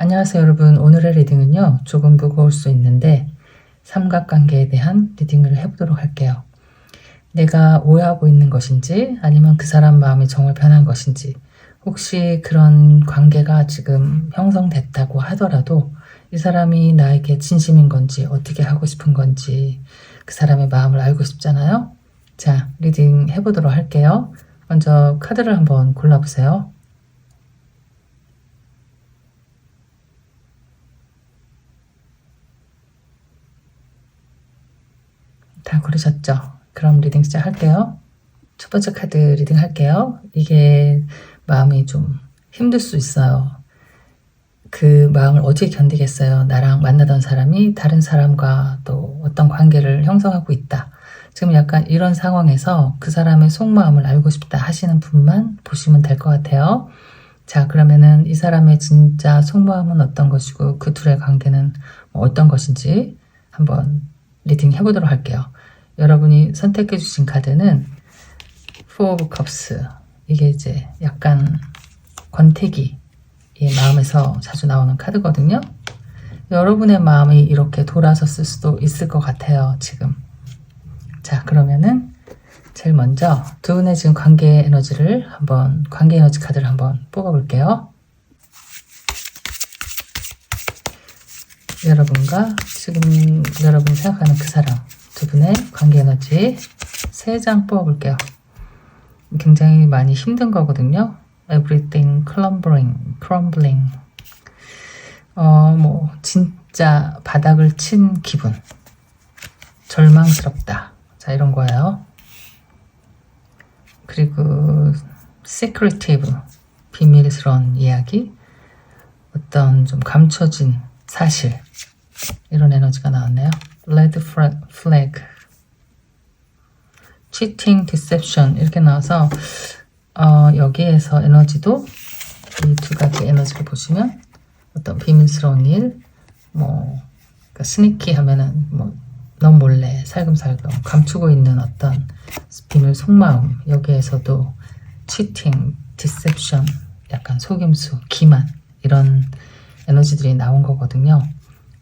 안녕하세요 여러분. 오늘의 리딩은요 조금 무거울 수 있는데 삼각관계에 대한 리딩을 해보도록 할게요. 내가 오해하고 있는 것인지 아니면 그 사람 마음이 정말 변한 것인지, 혹시 그런 관계가 지금 형성됐다고 하더라도 이 사람이 나에게 진심인 건지 어떻게 하고 싶은 건지 그 사람의 마음을 알고 싶잖아요. 자, 리딩 해보도록 할게요. 먼저 카드를 한번 골라보세요. 다 고르셨죠? 그럼 리딩 시작할게요. 첫 번째 카드 리딩 할게요. 이게 마음이 좀 힘들 수 있어요. 그 마음을 어떻게 견디겠어요? 나랑 만나던 사람이 다른 사람과 또 어떤 관계를 형성하고 있다. 지금 약간 이런 상황에서 그 사람의 속마음을 알고 싶다 하시는 분만 보시면 될 것 같아요. 자, 그러면은 이 사람의 진짜 속마음은 어떤 것이고 그 둘의 관계는 어떤 것인지 한번 리딩 해보도록 할게요. 여러분이 선택해 주신 카드는 Four of Cups. 이게 이제 약간 권태기의 마음에서 자주 나오는 카드거든요. 여러분의 마음이 이렇게 돌아섰을 수도 있을 것 같아요, 지금. 자, 그러면은 제일 먼저 두 분의 지금 관계 에너지를 한번, 관계 에너지 카드를 한번 뽑아볼게요. 여러분과 지금 여러분이 생각하는 그 사람, 두 분의 관계 에너지 3장 뽑아볼게요. 굉장히 많이 힘든 거거든요. Everything crumbling. 진짜 바닥을 친 기분. 절망스럽다. 자, 이런 거예요. 그리고 secretive, 비밀스러운 이야기. 어떤 좀 감춰진 사실. 이런 에너지가 나왔네요. Red flag, cheating, deception 이렇게 나와서 여기에서 에너지도 이 두 가지 에너지를 보시면 어떤 비밀스러운 일, 그러니까 스니키 하면은 너 몰래 살금살금 감추고 있는 어떤 비밀 속마음, 여기에서도 cheating, deception, 약간 속임수, 기만 이런 에너지들이 나온 거거든요.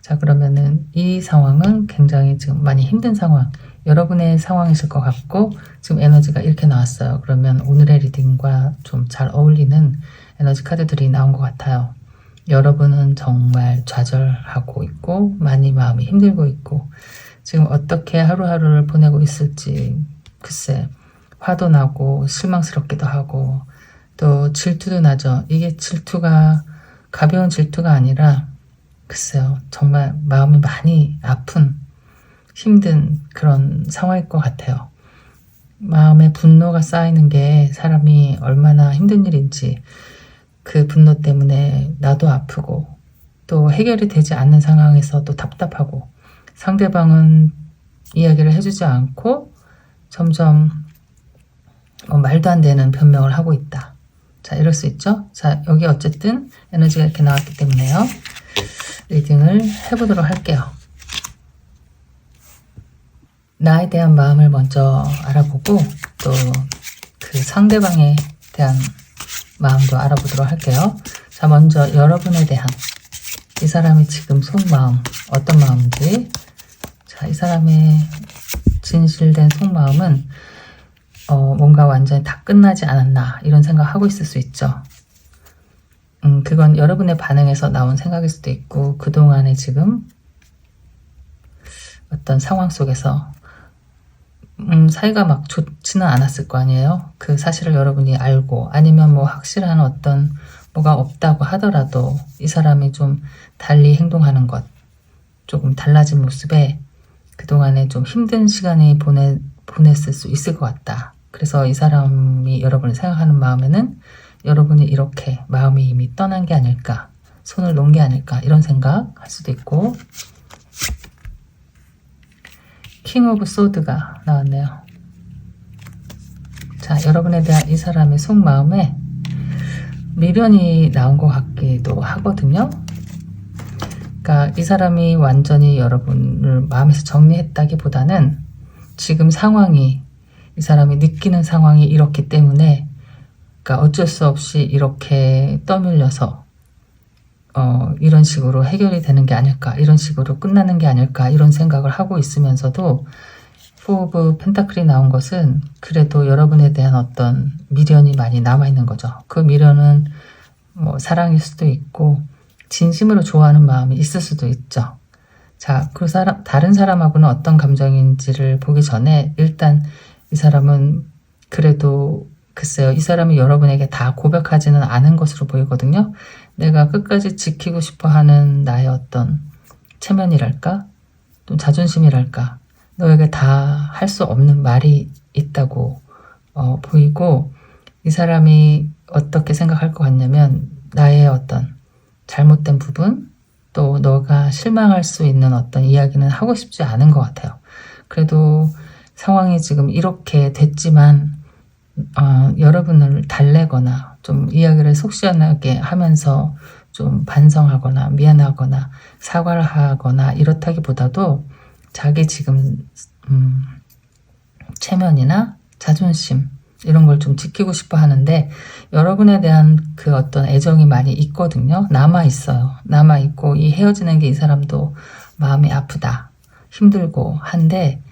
자, 그러면은 이 상황은 굉장히 지금 많이 힘든 상황, 여러분의 상황이실 것 같고 지금 에너지가 이렇게 나왔어요. 그러면 오늘의 리딩과 좀 잘 어울리는 에너지 카드들이 나온 것 같아요. 여러분은 정말 좌절하고 있고 많이 마음이 힘들고 있고 지금 어떻게 하루하루를 보내고 있을지 글쎄, 화도 나고 실망스럽기도 하고 또 질투도 나죠. 이게 질투가 가벼운 질투가 아니라 글쎄요, 정말 마음이 많이 아픈 힘든 그런 상황일 것 같아요. 마음에 분노가 쌓이는 게 사람이 얼마나 힘든 일인지, 그 분노 때문에 나도 아프고 또 해결이 되지 않는 상황에서 또 답답하고 상대방은 이야기를 해주지 않고 점점 말도 안 되는 변명을 하고 있다. 자, 이럴 수 있죠. 자, 여기 어쨌든 에너지가 이렇게 나왔기 때문에요, 리딩을 해보도록 할게요. 나에 대한 마음을 먼저 알아보고 또 그 상대방에 대한 마음도 알아보도록 할게요. 자, 먼저 여러분에 대한 이 사람의 지금 속마음 어떤 마음인지. 자, 이 사람의 진실된 속마음은 뭔가 완전히 다 끝나지 않았나 이런 생각하고 있을 수 있죠. 그건 여러분의 반응에서 나온 생각일 수도 있고 그동안에 지금 어떤 상황 속에서 사이가 막 좋지는 않았을 거 아니에요. 그 사실을 여러분이 알고 아니면 확실한 어떤 뭐가 없다고 하더라도 이 사람이 좀 달리 행동하는 것, 조금 달라진 모습에 그동안에 좀 힘든 시간이 보냈을 수 있을 것 같다. 그래서 이 사람이 여러분을 생각하는 마음에는 여러분이 이렇게 마음이 이미 떠난 게 아닐까, 손을 놓은 게 아닐까 이런 생각 할 수도 있고. 킹 오브 소드가 나왔네요. 자, 여러분에 대한 이 사람의 속마음에 미련이 나온 것 같기도 하거든요. 그러니까 이 사람이 완전히 여러분을 마음에서 정리했다기보다는 지금 상황이, 이 사람이 느끼는 상황이 이렇기 때문에, 그러니까 어쩔 수 없이 이렇게 떠밀려서 이런 식으로 해결이 되는 게 아닐까, 이런 식으로 끝나는 게 아닐까, 이런 생각을 하고 있으면서도 포 오브 펜타클이 나온 것은 그래도 여러분에 대한 어떤 미련이 많이 남아있는 거죠. 그 미련은 뭐 사랑일 수도 있고 진심으로 좋아하는 마음이 있을 수도 있죠. 자, 그 사람, 다른 사람하고는 어떤 감정인지를 보기 전에 일단 이 사람은 그래도 글쎄요, 이 사람이 여러분에게 다 고백하지는 않은 것으로 보이거든요. 내가 끝까지 지키고 싶어 하는 나의 어떤 체면이랄까? 좀 자존심이랄까? 너에게 다 할 수 없는 말이 있다고 보이고, 이 사람이 어떻게 생각할 것 같냐면 나의 어떤 잘못된 부분, 또 너가 실망할 수 있는 어떤 이야기는 하고 싶지 않은 것 같아요. 그래도 상황이 지금 이렇게 됐지만 여러분을 달래거나 좀 이야기를 속 시원하게 하면서 좀 반성하거나 미안하거나 사과를 하거나 이렇다기보다도 자기 지금 체면이나 자존심 이런 걸 좀 지키고 싶어 하는데 여러분에 대한 그 어떤 애정이 많이 있거든요. 남아있어요. 남아있고 이 헤어지는 게 이 사람도 마음이 아프다, 힘들고 한데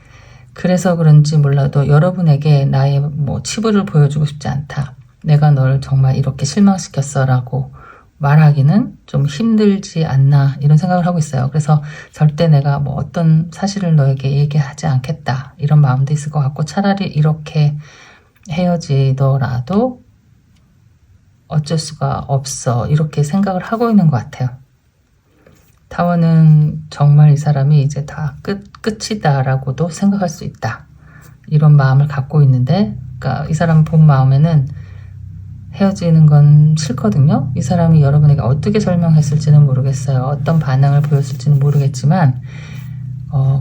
그래서 그런지 몰라도 여러분에게 나의 뭐 치부를 보여주고 싶지 않다. 내가 널 정말 이렇게 실망시켰어 라고 말하기는 좀 힘들지 않나 이런 생각을 하고 있어요. 그래서 절대 내가 뭐 어떤 사실을 너에게 얘기하지 않겠다 이런 마음도 있을 것 같고 차라리 이렇게 헤어지더라도 어쩔 수가 없어 이렇게 생각을 하고 있는 것 같아요. 타워는 정말 이 사람이 이제 다 끝이다 라고도 생각할 수 있다 이런 마음을 갖고 있는데 그러니까 이 사람 본 마음에는 헤어지는 건 싫거든요. 이 사람이 여러분에게 어떻게 설명했을지는 모르겠어요. 어떤 반응을 보였을지는 모르겠지만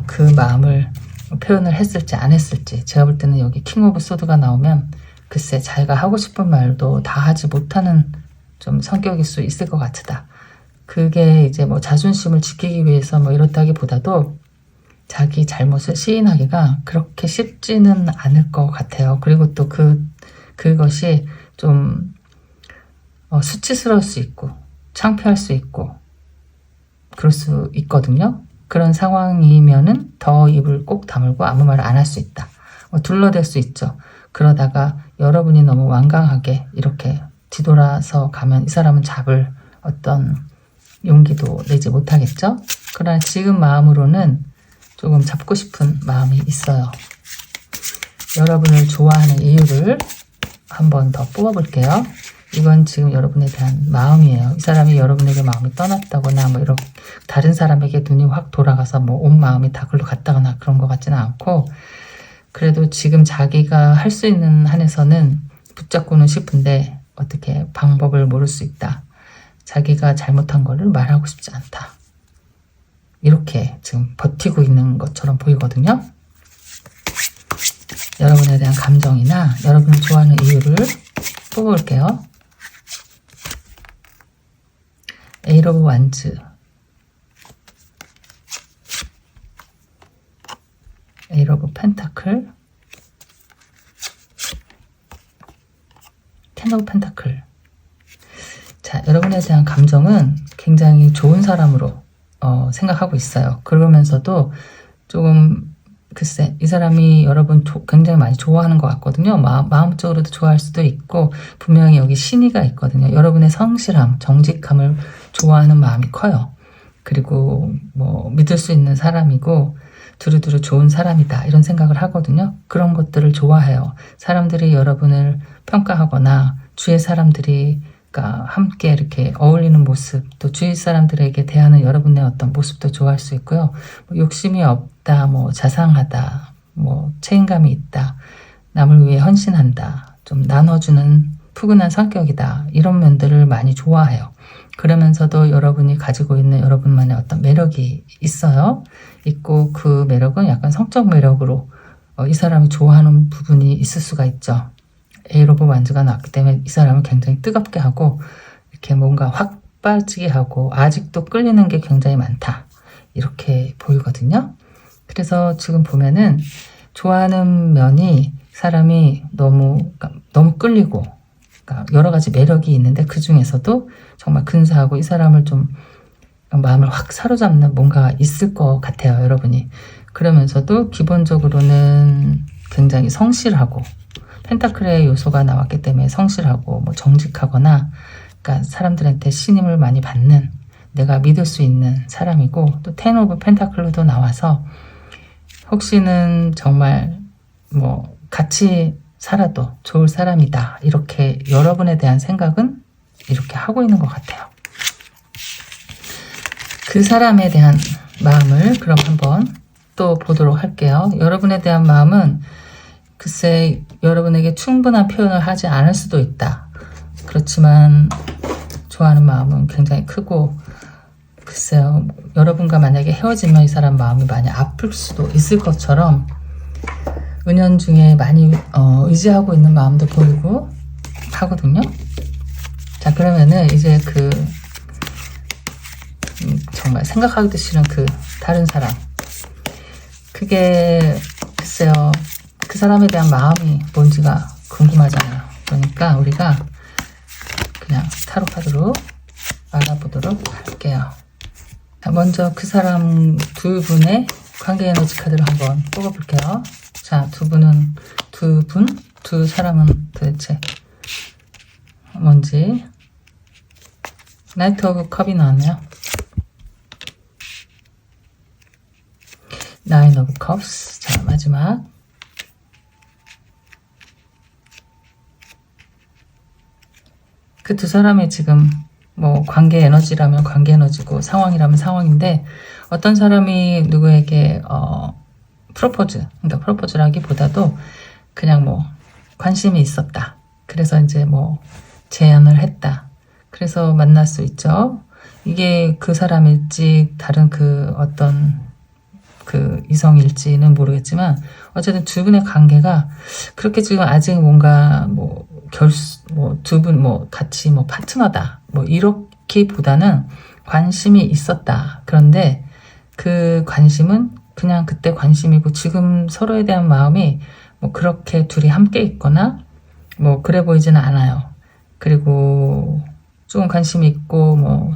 그 마음을 표현을 했을지 안 했을지 제가 볼 때는 여기 킹 오브 소드가 나오면 글쎄 자기가 하고 싶은 말도 다 하지 못하는 좀 성격일 수 있을 것 같다. 그게 이제 뭐 자존심을 지키기 위해서 뭐 이렇다기보다도 자기 잘못을 시인하기가 그렇게 쉽지는 않을 것 같아요. 그리고 또 그것이 좀 수치스러울 수 있고 창피할 수 있고 그럴 수 있거든요. 그런 상황이면은 더 입을 꼭 다물고 아무 말을 안 할 수 있다. 둘러댈 수 있죠. 그러다가 여러분이 너무 완강하게 이렇게 뒤돌아서 가면 이 사람은 잡을 어떤 용기도 내지 못하겠죠. 그러나 지금 마음으로는 조금 잡고 싶은 마음이 있어요. 여러분을 좋아하는 이유를 한번 더 뽑아볼게요. 이건 지금 여러분에 대한 마음이에요. 이 사람이 여러분에게 마음이 떠났다거나 뭐 이런 다른 사람에게 눈이 확 돌아가서 뭐 온 마음이 다 글로 갔다거나 그런 것 같지는 않고 그래도 지금 자기가 할 수 있는 한에서는 붙잡고는 싶은데 어떻게 방법을 모를 수 있다. 자기가 잘못한 거를 말하고 싶지 않다. 이렇게 지금 버티고 있는 것처럼 보이거든요. 여러분에 대한 감정이나 여러분을 좋아하는 이유를 뽑아볼게요. 에이트 오브 완즈, 에이트 오브 펜타클, 텐 오브 펜타클. 자, 여러분에 대한 감정은 굉장히 좋은 사람으로 생각하고 있어요. 그러면서도 조금 글쎄 이 사람이 여러분 굉장히 많이 좋아하는 것 같거든요. 마음적으로도 좋아할 수도 있고 분명히 여기 신의가 있거든요. 여러분의 성실함, 정직함을 좋아하는 마음이 커요. 그리고 뭐 믿을 수 있는 사람이고 두루두루 좋은 사람이다 이런 생각을 하거든요. 그런 것들을 좋아해요. 사람들이 여러분을 평가하거나 주위 사람들이 함께 이렇게 어울리는 모습, 또 주위 사람들에게 대하는 여러분의 어떤 모습도 좋아할 수 있고요. 뭐 욕심이 없다, 뭐 자상하다, 뭐 책임감이 있다, 남을 위해 헌신한다, 좀 나눠주는 푸근한 성격이다 이런 면들을 많이 좋아해요. 그러면서도 여러분이 가지고 있는 여러분만의 어떤 매력이 있어요. 있고 그 매력은 약간 성적 매력으로 이 사람이 좋아하는 부분이 있을 수가 있죠. 에이트 오브 완즈가 나왔기 때문에 이 사람을 굉장히 뜨겁게 하고 이렇게 뭔가 확 빠지게 하고 아직도 끌리는 게 굉장히 많다 이렇게 보이거든요. 그래서 지금 보면은 좋아하는 면이 사람이 너무 끌리고 그러니까 여러 가지 매력이 있는데 그 중에서도 정말 근사하고 이 사람을 좀 마음을 확 사로잡는 뭔가 있을 것 같아요, 여러분이. 그러면서도 기본적으로는 굉장히 성실하고, 펜타클의 요소가 나왔기 때문에 성실하고 뭐 정직하거나, 그러니까 사람들한테 신임을 많이 받는, 내가 믿을 수 있는 사람이고, 또 텐 오브 펜타클도 나와서 혹시는 정말 뭐 같이 살아도 좋을 사람이다, 이렇게 여러분에 대한 생각은 이렇게 하고 있는 것 같아요. 그 사람에 대한 마음을 그럼 한번 또 보도록 할게요. 여러분에 대한 마음은 글쎄 여러분에게 충분한 표현을 하지 않을 수도 있다. 그렇지만 좋아하는 마음은 굉장히 크고, 글쎄요, 여러분과 만약에 헤어지면 이 사람 마음이 많이 아플 수도 있을 것처럼 은연중에 많이 의지하고 있는 마음도 보이고 하거든요. 자, 그러면은 이제 그 정말 생각하기도 싫은 그 다른 사람, 그게 글쎄요, 그 사람에 대한 마음이 뭔지가 궁금하잖아요. 그러니까 우리가 그냥 타로 카드로 알아보도록 할게요. 자, 먼저 그 사람 두 분의 관계 에너지 카드를 한번 뽑아볼게요. 자, 두 사람은 도대체 뭔지. 나이트 오브 컵이 나왔네요. 나인 오브 컵스. 자, 마지막. 그 두 사람의 지금 뭐 관계 에너지라면 관계 에너지고 상황이라면 상황인데, 어떤 사람이 누구에게 그러니까 프로포즈라기보다도 그냥 뭐 관심이 있었다. 그래서 이제 뭐 제안을 했다. 그래서 만날 수 있죠. 이게 그 사람일지 다른 그 어떤 그 이성일지는 모르겠지만, 어쨌든 두 분의 관계가 그렇게 지금 아직 뭔가 뭐 두 분 뭐 같이 뭐 파트너다 뭐 이렇게보다는 관심이 있었다. 그런데 그 관심은 그냥 그때 관심이고, 지금 서로에 대한 마음이 뭐 그렇게 둘이 함께 있거나 뭐 그래 보이지는 않아요. 그리고 조금 관심이 있고 뭐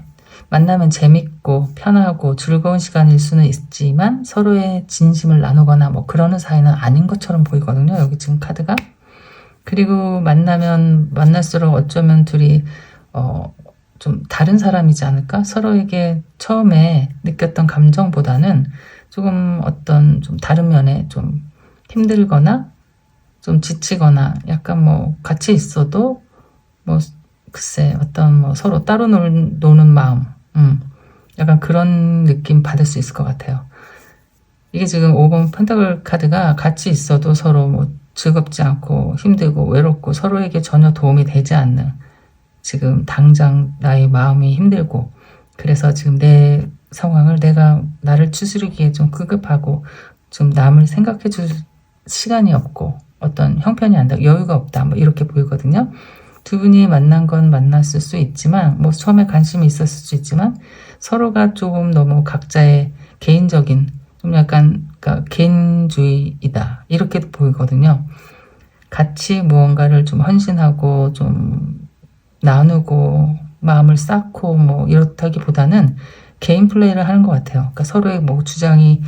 만나면 재밌고 편하고 즐거운 시간일 수는 있지만 서로의 진심을 나누거나 뭐 그러는 사이는 아닌 것처럼 보이거든요, 여기 지금 카드가. 그리고 만나면 만날수록 어쩌면 둘이 좀 다른 사람이지 않을까? 서로에게 처음에 느꼈던 감정보다는 조금 어떤 좀 다른 면에 좀 힘들거나 좀 지치거나, 약간 뭐 같이 있어도 뭐 글쎄 어떤 뭐 서로 따로 노는 마음, 약간 그런 느낌 받을 수 있을 것 같아요. 이게 지금 5번 펜타클 카드가 같이 있어도 서로 뭐 즐겁지 않고 힘들고 외롭고 서로에게 전혀 도움이 되지 않는, 지금 당장 나의 마음이 힘들고, 그래서 지금 내 상황을 나를 추스르기에 좀 급급하고 좀 남을 생각해 줄 시간이 없고 어떤 형편이 안 돼, 여유가 없다, 뭐 이렇게 보이거든요. 두 분이 만난 건 만났을 수 있지만, 뭐 처음에 관심이 있었을 수 있지만 서로가 조금 너무 각자의 개인적인 좀 약간 그러니까 개인주의이다, 이렇게 보이거든요. 같이 무언가를 좀 헌신하고 좀 나누고 마음을 쌓고 뭐 이렇다기보다는 개인 플레이를 하는 것 같아요. 그러니까 서로의 뭐 주장이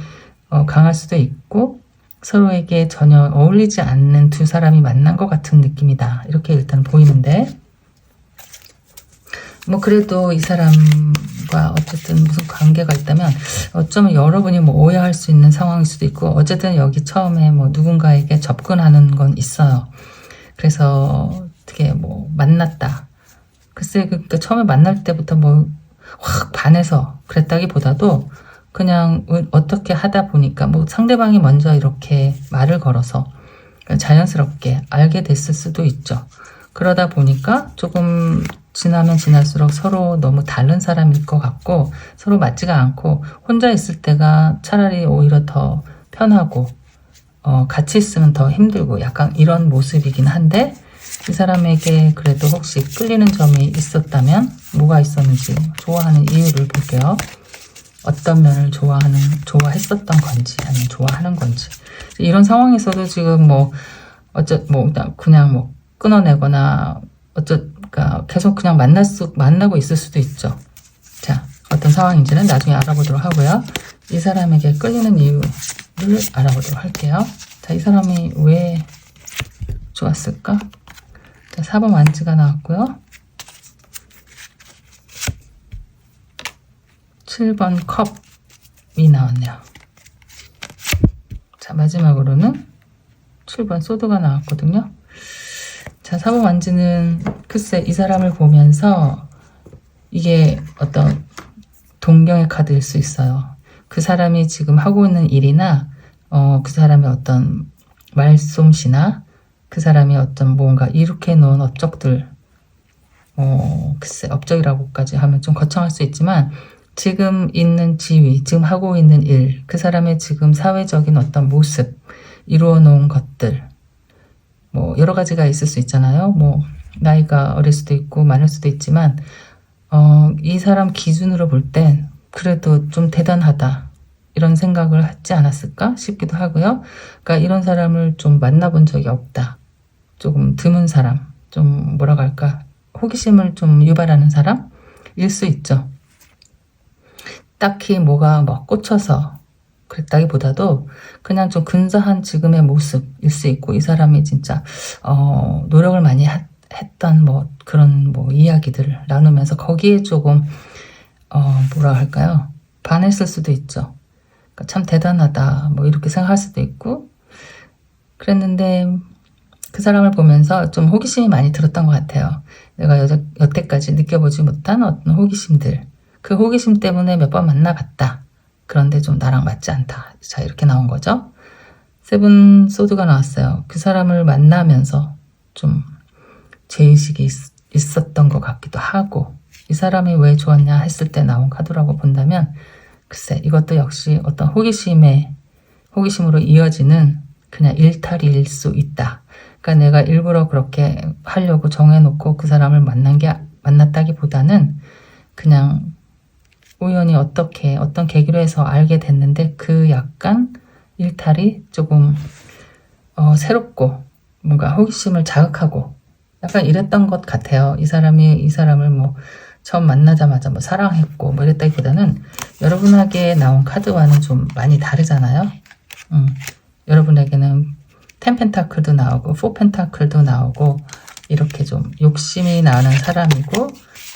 강할 수도 있고 서로에게 전혀 어울리지 않는 두 사람이 만난 것 같은 느낌이다, 이렇게 일단 보이는데, 뭐 그래도 이 사람과 어쨌든 무슨 관계가 있다면 어쩌면 여러분이 뭐 오해할 수 있는 상황일 수도 있고, 어쨌든 여기 처음에 뭐 누군가에게 접근하는 건 있어요. 그래서 어떻게 뭐 만났다, 글쎄 그러니까 처음에 만날 때부터 뭐 확 반해서 그랬다기보다도 그냥 어떻게 하다 보니까 뭐 상대방이 먼저 이렇게 말을 걸어서 자연스럽게 알게 됐을 수도 있죠. 그러다 보니까 조금 지나면 지날수록 서로 너무 다른 사람일 것 같고 서로 맞지가 않고 혼자 있을 때가 차라리 오히려 더 편하고 같이 있으면 더 힘들고 약간 이런 모습이긴 한데, 이 사람에게 그래도 혹시 끌리는 점이 있었다면 뭐가 있었는지 좋아하는 이유를 볼게요. 어떤 면을 좋아했었던 건지 아니면 좋아하는 건지. 이런 상황에서도 지금 뭐 그냥 뭐 끊어내거나 그러니까 계속 그냥 만나고 있을 수도 있죠. 자, 어떤 상황인지는 나중에 알아보도록 하고요. 이 사람에게 끌리는 이유를 알아보도록 할게요. 자, 이 사람이 왜 좋았을까? 자, 4번 완지가 나왔고요. 7번 컵이 나왔네요. 자, 마지막으로는 7번 소드가 나왔거든요. 자, 4번 완지는 글쎄 이 사람을 보면서 이게 어떤 동경의 카드일 수 있어요. 그 사람이 지금 하고 있는 일이나 그 사람의 어떤 말솜씨나 그 사람이 어떤 뭔가 이렇게 놓은 업적들, 글쎄 업적이라고까지 하면 좀 거창할 수 있지만 지금 있는 지위, 지금 하고 있는 일, 그 사람의 지금 사회적인 어떤 모습, 이루어 놓은 것들, 뭐 여러 가지가 있을 수 있잖아요. 뭐 나이가 어릴 수도 있고 많을 수도 있지만 이 사람 기준으로 볼 땐 그래도 좀 대단하다 이런 생각을 하지 않았을까 싶기도 하고요. 그러니까 이런 사람을 좀 만나본 적이 없다. 조금 드문 사람, 좀 뭐라고 할까, 호기심을 좀 유발하는 사람일 수 있죠. 딱히 뭐가 막 꽂혀서 그랬다기보다도 그냥 좀 근사한 지금의 모습일 수 있고, 이 사람이 진짜 노력을 많이 했던 뭐 그런 뭐 이야기들을 나누면서 거기에 조금 뭐라 할까요, 반했을 수도 있죠. 그러니까 참 대단하다 뭐 이렇게 생각할 수도 있고 그랬는데, 그 사람을 보면서 좀 호기심이 많이 들었던 것 같아요. 내가 여태까지 느껴보지 못한 어떤 호기심들, 그 호기심 때문에 몇 번 만나봤다. 그런데 좀 나랑 맞지 않다. 자, 이렇게 나온 거죠. 세븐 소드가 나왔어요. 그 사람을 만나면서 좀 죄의식이 있었던 것 같기도 하고, 이 사람이 왜 좋았냐 했을 때 나온 카드라고 본다면, 글쎄 이것도 역시 어떤 호기심으로 이어지는 그냥 일탈일 수 있다. 그러니까 내가 일부러 그렇게 하려고 정해놓고 그 사람을 만났다기보다는 그냥 우연히 어떤 계기로 해서 알게 됐는데, 그 약간 일탈이 조금 새롭고 뭔가 호기심을 자극하고 약간 이랬던 것 같아요. 이 사람을 뭐 처음 만나자마자 뭐 사랑했고 뭐 이랬다기보다는, 여러분에게 나온 카드와는 좀 많이 다르잖아요. 여러분에게는 10 펜타클도 나오고 4 펜타클도 나오고 이렇게 좀 욕심이 나는 사람이고,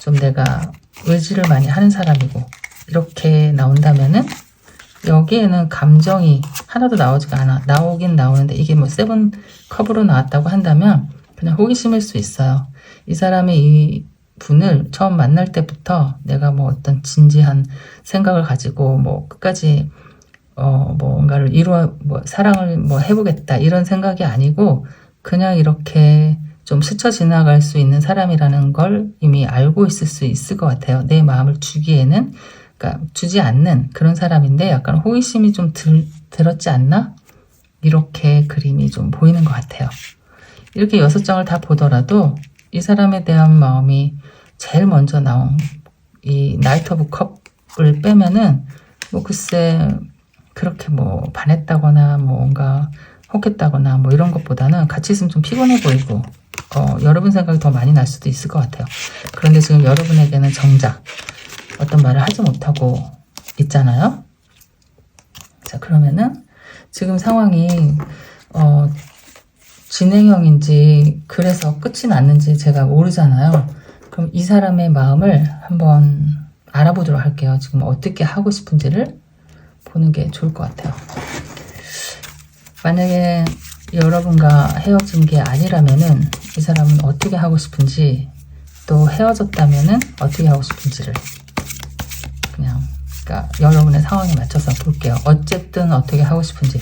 좀 내가 의지를 많이 하는 사람이고, 이렇게 나온다면은 여기에는 감정이 하나도 나오지가 않아. 나오긴 나오는데 이게 뭐 7 컵으로 나왔다고 한다면 그냥 호기심일 수 있어요. 이 사람이 이 분을 처음 만날 때부터 내가 뭐 어떤 진지한 생각을 가지고 뭐 끝까지 뭔가를 뭐 사랑을 뭐 해보겠다 이런 생각이 아니고, 그냥 이렇게 좀 스쳐 지나갈 수 있는 사람이라는 걸 이미 알고 있을 수 있을 것 같아요. 내 마음을 주기에는, 그러니까 주지 않는 그런 사람인데 약간 호기심이 좀 들었지 않나? 이렇게 그림이 좀 보이는 것 같아요. 이렇게 6장을 다 보더라도 이 사람에 대한 마음이 제일 먼저 나온 이 나이트 오브 컵을 빼면은 뭐 글쎄 그렇게 뭐 반했다거나 뭔가 혹했다거나 뭐 이런 것보다는 같이 있으면 좀 피곤해 보이고 여러분 생각이 더 많이 날 수도 있을 것 같아요. 그런데 지금 여러분에게는 정작 어떤 말을 하지 못하고 있잖아요. 자, 그러면은 지금 상황이 진행형인지 그래서 끝이 났는지 제가 모르잖아요. 그럼 이 사람의 마음을 한번 알아보도록 할게요. 지금 어떻게 하고 싶은지를 보는 게 좋을 것 같아요. 만약에 여러분과 헤어진 게 아니라면은 이 사람은 어떻게 하고 싶은지, 또 헤어졌다면은 어떻게 하고 싶은지를 그러니까 여러분의 상황에 맞춰서 볼게요. 어쨌든 어떻게 하고 싶은지,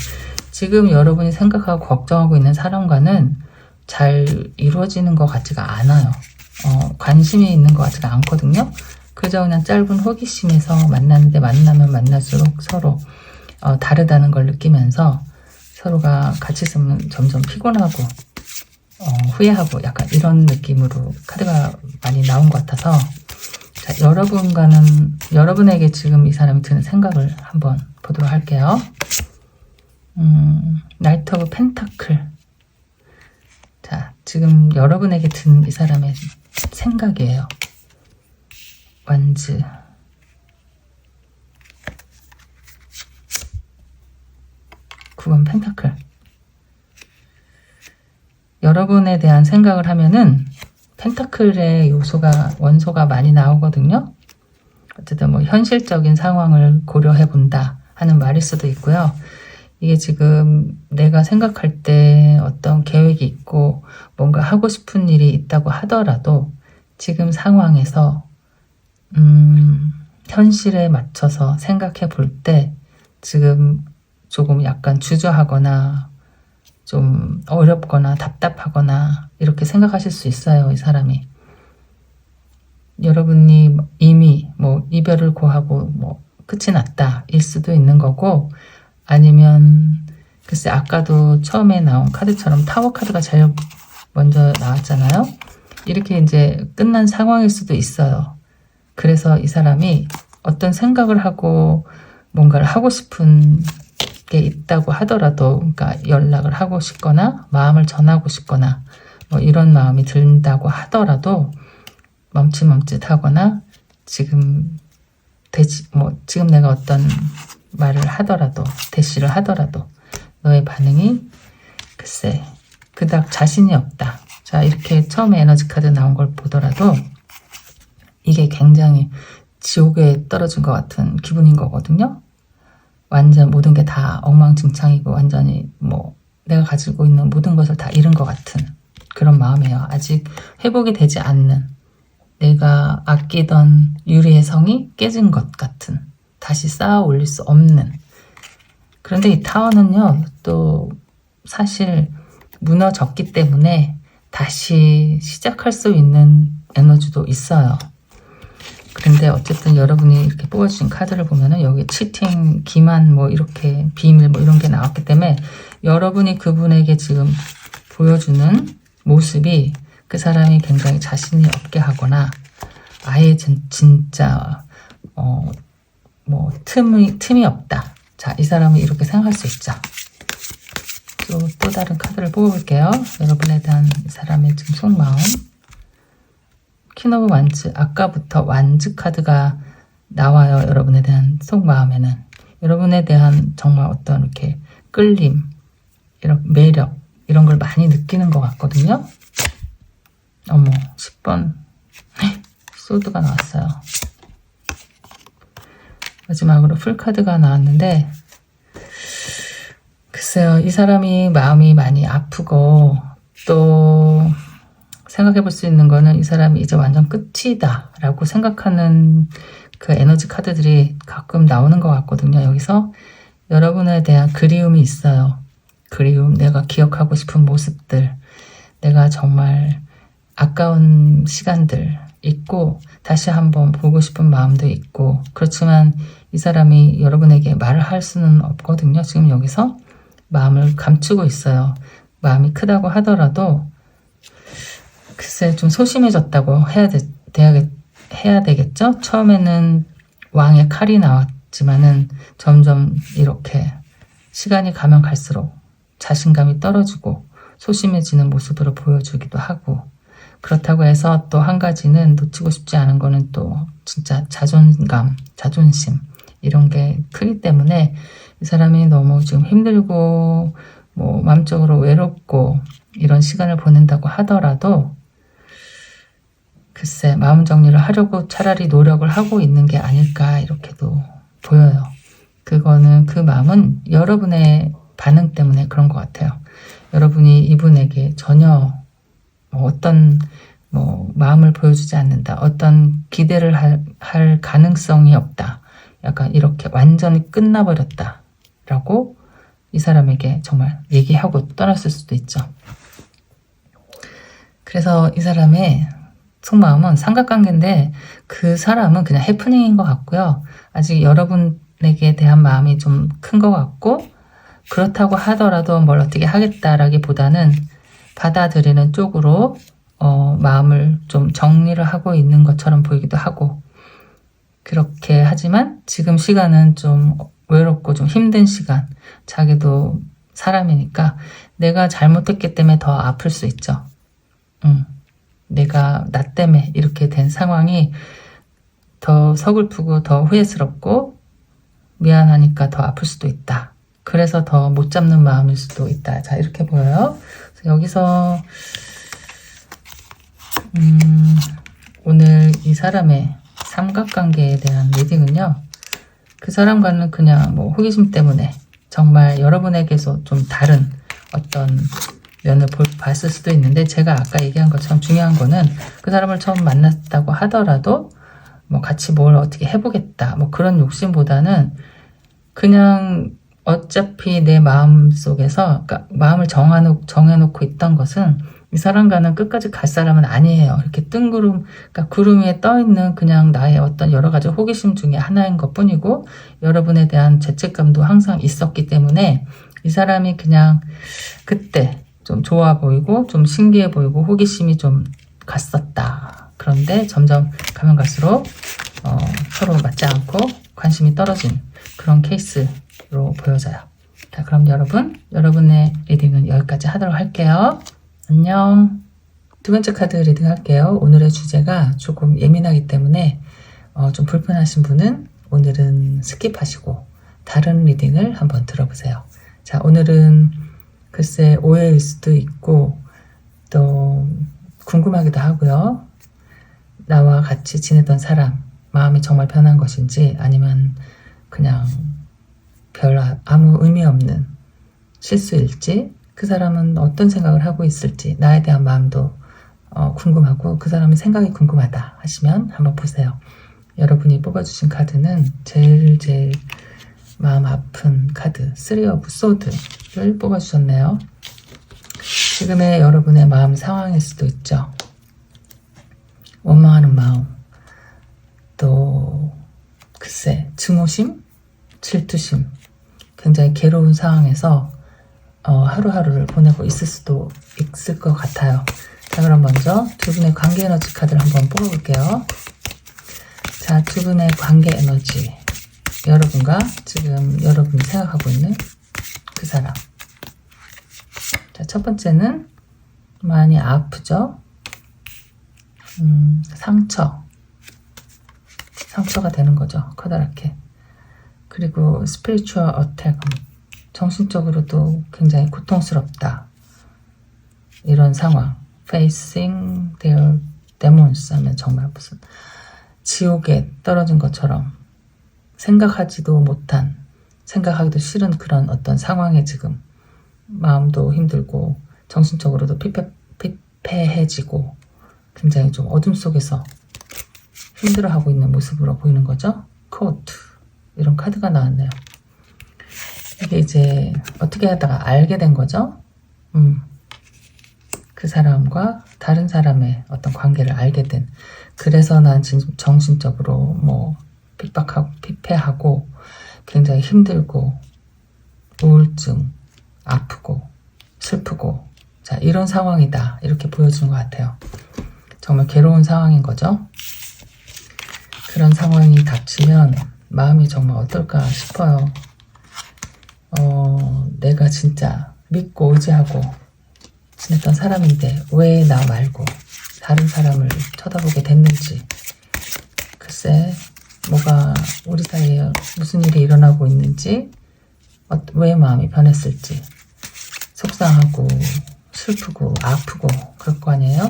지금 여러분이 생각하고 걱정하고 있는 사람과는 잘 이루어지는 것 같지가 않아요. 관심이 있는 것 같지가 않거든요. 그저 그냥 짧은 호기심에서 만났는데, 만나면 만날수록 서로 다르다는 걸 느끼면서 서로가 같이 있으면 점점 피곤하고 후회하고 약간 이런 느낌으로 카드가 많이 나온 것 같아서, 자, 여러분에게 지금 이 사람이 드는 생각을 한번 보도록 할게요. 나이트 오브 펜타클. 자, 자, 지금 여러분에게 든 이 사람의 생각이에요. 완즈. 9번 펜타클. 여러분에 대한 생각을 하면은 펜타클의 요소가, 원소가 많이 나오거든요. 어쨌든 뭐 현실적인 상황을 고려해 본다 하는 말일 수도 있고요. 이게 지금 내가 생각할 때 어떤 계획이 있고 뭔가 하고 싶은 일이 있다고 하더라도 지금 상황에서 현실에 맞춰서 생각해 볼 때 지금 조금 약간 주저하거나 좀 어렵거나 답답하거나 이렇게 생각하실 수 있어요. 이 사람이. 여러분이 이미 뭐 이별을 고하고 뭐 끝이 났다 일 수도 있는 거고, 아니면 글쎄 아까도 처음에 나온 카드처럼 타워 카드가 제일 먼저 나왔잖아요. 이렇게 이제 끝난 상황일 수도 있어요. 그래서 이 사람이 어떤 생각을 하고 뭔가를 하고 싶은 게 있다고 하더라도, 그러니까 연락을 하고 싶거나 마음을 전하고 싶거나 뭐 이런 마음이 든다고 하더라도 멈칫멈칫하거나 지금 지금 내가 어떤 말을 하더라도 대시를 하더라도 너의 반응이 글쎄 그닥 자신이 없다. 자, 이렇게 처음에 에너지 카드 나온 걸 보더라도 이게 굉장히 지옥에 떨어진 것 같은 기분인 거거든요. 완전 모든 게 다 엉망진창이고 완전히 뭐 내가 가지고 있는 모든 것을 다 잃은 것 같은 그런 마음이에요. 아직 회복이 되지 않는, 내가 아끼던 유리의 성이 깨진 것 같은, 다시 쌓아 올릴 수 없는. 그런데 이 타워는요, 또 사실 무너졌기 때문에 다시 시작할 수 있는 에너지도 있어요. 근데 어쨌든 여러분이 이렇게 뽑아주신 카드를 보면은 여기 치팅, 기만, 뭐 이렇게 비밀 뭐 이런 게 나왔기 때문에 여러분이 그분에게 지금 보여주는 모습이 그 사람이 굉장히 자신이 없게 하거나 아예 진짜 뭐 틈이 없다. 자, 이 사람은 이렇게 생각할 수 있죠. 또 다른 카드를 뽑아볼게요. 여러분에 대한 이 사람의 지금 속마음. 퀸 오브 완즈. 아까부터 완즈 카드가 나와요. 여러분에 대한 속마음에는. 여러분에 대한 정말 어떤 이렇게 끌림, 이런 매력, 이런 걸 많이 느끼는 것 같거든요. 어머, 10번. 소드가 나왔어요. 마지막으로 풀카드가 나왔는데, 글쎄요, 이 사람이 마음이 많이 아프고, 또 생각해 볼 수 있는 거는 이 사람이 이제 완전 끝이다 라고 생각하는 그 에너지 카드들이 가끔 나오는 것 같거든요. 여기서 여러분에 대한 그리움이 있어요. 그리움, 내가 기억하고 싶은 모습들, 내가 정말 아까운 시간들 있고 다시 한번 보고 싶은 마음도 있고, 그렇지만 이 사람이 여러분에게 말을 할 수는 없거든요. 지금 여기서 마음을 감추고 있어요. 마음이 크다고 하더라도 글쎄 좀 소심해졌다고 해야 되겠죠? 처음에는 왕의 칼이 나왔지만은 점점 이렇게 시간이 가면 갈수록 자신감이 떨어지고 소심해지는 모습으로 보여주기도 하고, 그렇다고 해서 또 한 가지는 놓치고 싶지 않은 거는 또 진짜 자존감, 자존심 이런 게 크기 때문에 이 사람이 너무 지금 힘들고 뭐 마음적으로 외롭고 이런 시간을 보낸다고 하더라도 글쎄 마음 정리를 하려고 차라리 노력을 하고 있는 게 아닐까 이렇게도 보여요. 그거는 그 마음은 여러분의 반응 때문에 그런 것 같아요. 여러분이 이분에게 전혀 어떤 마음을 보여주지 않는다, 어떤 기대를 할 가능성이 없다, 약간 이렇게 완전히 끝나버렸다 라고 이 사람에게 정말 얘기하고 떠났을 수도 있죠. 그래서 이 사람의 속마음은 삼각관계인데 그 사람은 그냥 해프닝인 것 같고요. 아직 여러분에게 대한 마음이 좀 큰 것 같고, 그렇다고 하더라도 뭘 어떻게 하겠다라기보다는 받아들이는 쪽으로 마음을 좀 정리를 하고 있는 것처럼 보이기도 하고, 그렇게 하지만 지금 시간은 좀 외롭고 좀 힘든 시간, 자기도 사람이니까 내가 잘못했기 때문에 더 아플 수 있죠. 내가 나 때문에 이렇게 된 상황이 더 서글프고 더 후회스럽고 미안하니까 더 아플 수도 있다. 그래서 더 못 잡는 마음일 수도 있다. 자, 이렇게 보여요. 그래서 여기서 오늘 이 사람의 삼각관계에 대한 리딩은요. 그 사람과는 그냥 뭐 호기심 때문에 정말 여러분에게서 좀 다른 어떤 면을 봤을 수도 있는데, 제가 아까 얘기한 것처럼 중요한 거는 그 사람을 처음 만났다고 하더라도 뭐 같이 뭘 어떻게 해보겠다 뭐 그런 욕심보다는 그냥 어차피 내 마음 속에서, 그러니까 마음을 정해놓고 있던 것은 이 사람과는 끝까지 갈 사람은 아니에요. 이렇게 뜬구름, 그러니까 구름 위에 떠있는 그냥 나의 어떤 여러 가지 호기심 중에 하나인 것 뿐이고, 여러분에 대한 죄책감도 항상 있었기 때문에 이 사람이 그냥 그때 좀 좋아 보이고 좀 신기해 보이고 호기심이 좀 갔었다. 그런데 점점 가면 갈수록 서로 맞지 않고 관심이 떨어진 그런 케이스로 보여져요. 자, 그럼 여러분의 리딩은 여기까지 하도록 할게요. 안녕. 두 번째 카드 리딩 할게요. 오늘의 주제가 조금 예민하기 때문에 좀 불편하신 분은 오늘은 스킵하시고 다른 리딩을 한번 들어보세요. 자, 오늘은 글쎄 오해일 수도 있고 또 궁금하기도 하고요. 나와 같이 지내던 사람 마음이 정말 변한 것인지, 아니면 그냥 별 아무 의미 없는 실수일지, 그 사람은 어떤 생각을 하고 있을지 나에 대한 마음도 궁금하고 그 사람의 생각이 궁금하다 하시면 한번 보세요. 여러분이 뽑아주신 카드는 제일 마음 아픈 카드 3 of Swords를 뽑아주셨네요. 지금의 여러분의 마음 상황일 수도 있죠. 원망하는 마음, 또 글쎄 증오심, 질투심, 굉장히 괴로운 상황에서 하루하루를 보내고 있을 수도 있을 것 같아요. 자, 그럼 먼저 두 분의 관계 에너지 카드를 한번 뽑아볼게요. 자, 두 분의 관계 에너지, 여러분과 지금 여러분이 생각하고 있는 그 사람. 자, 첫 번째는 많이 아프죠? 상처가 되는 거죠. 커다랗게. 그리고 spiritual attack, 정신적으로도 굉장히 고통스럽다. 이런 상황. facing their demons 하면 정말 무슨 지옥에 떨어진 것처럼 생각하지도 못한, 생각하기도 싫은 그런 어떤 상황에 지금 마음도 힘들고 정신적으로도 피폐해지고 굉장히 좀 어둠 속에서 힘들어하고 있는 모습으로 보이는 거죠. 코트, 이런 카드가 나왔네요. 이게 이제 어떻게 하다가 알게 된 거죠. 그 사람과 다른 사람의 어떤 관계를 알게 된, 그래서 난 지금 정신적으로 뭐 핍박하고 피폐하고 굉장히 힘들고 우울증, 아프고 슬프고, 자, 이런 상황이다, 이렇게 보여주는 것 같아요. 정말 괴로운 상황인 거죠. 그런 상황이 닥치면 마음이 정말 어떨까 싶어요. 내가 진짜 믿고 의지하고 지냈던 사람인데 왜 나 말고 다른 사람을 쳐다보게 됐는지, 글쎄 뭐가 우리 사이에 무슨 일이 일어나고 있는지, 왜 마음이 변했을지 속상하고 슬프고 아프고 그럴 거 아니에요.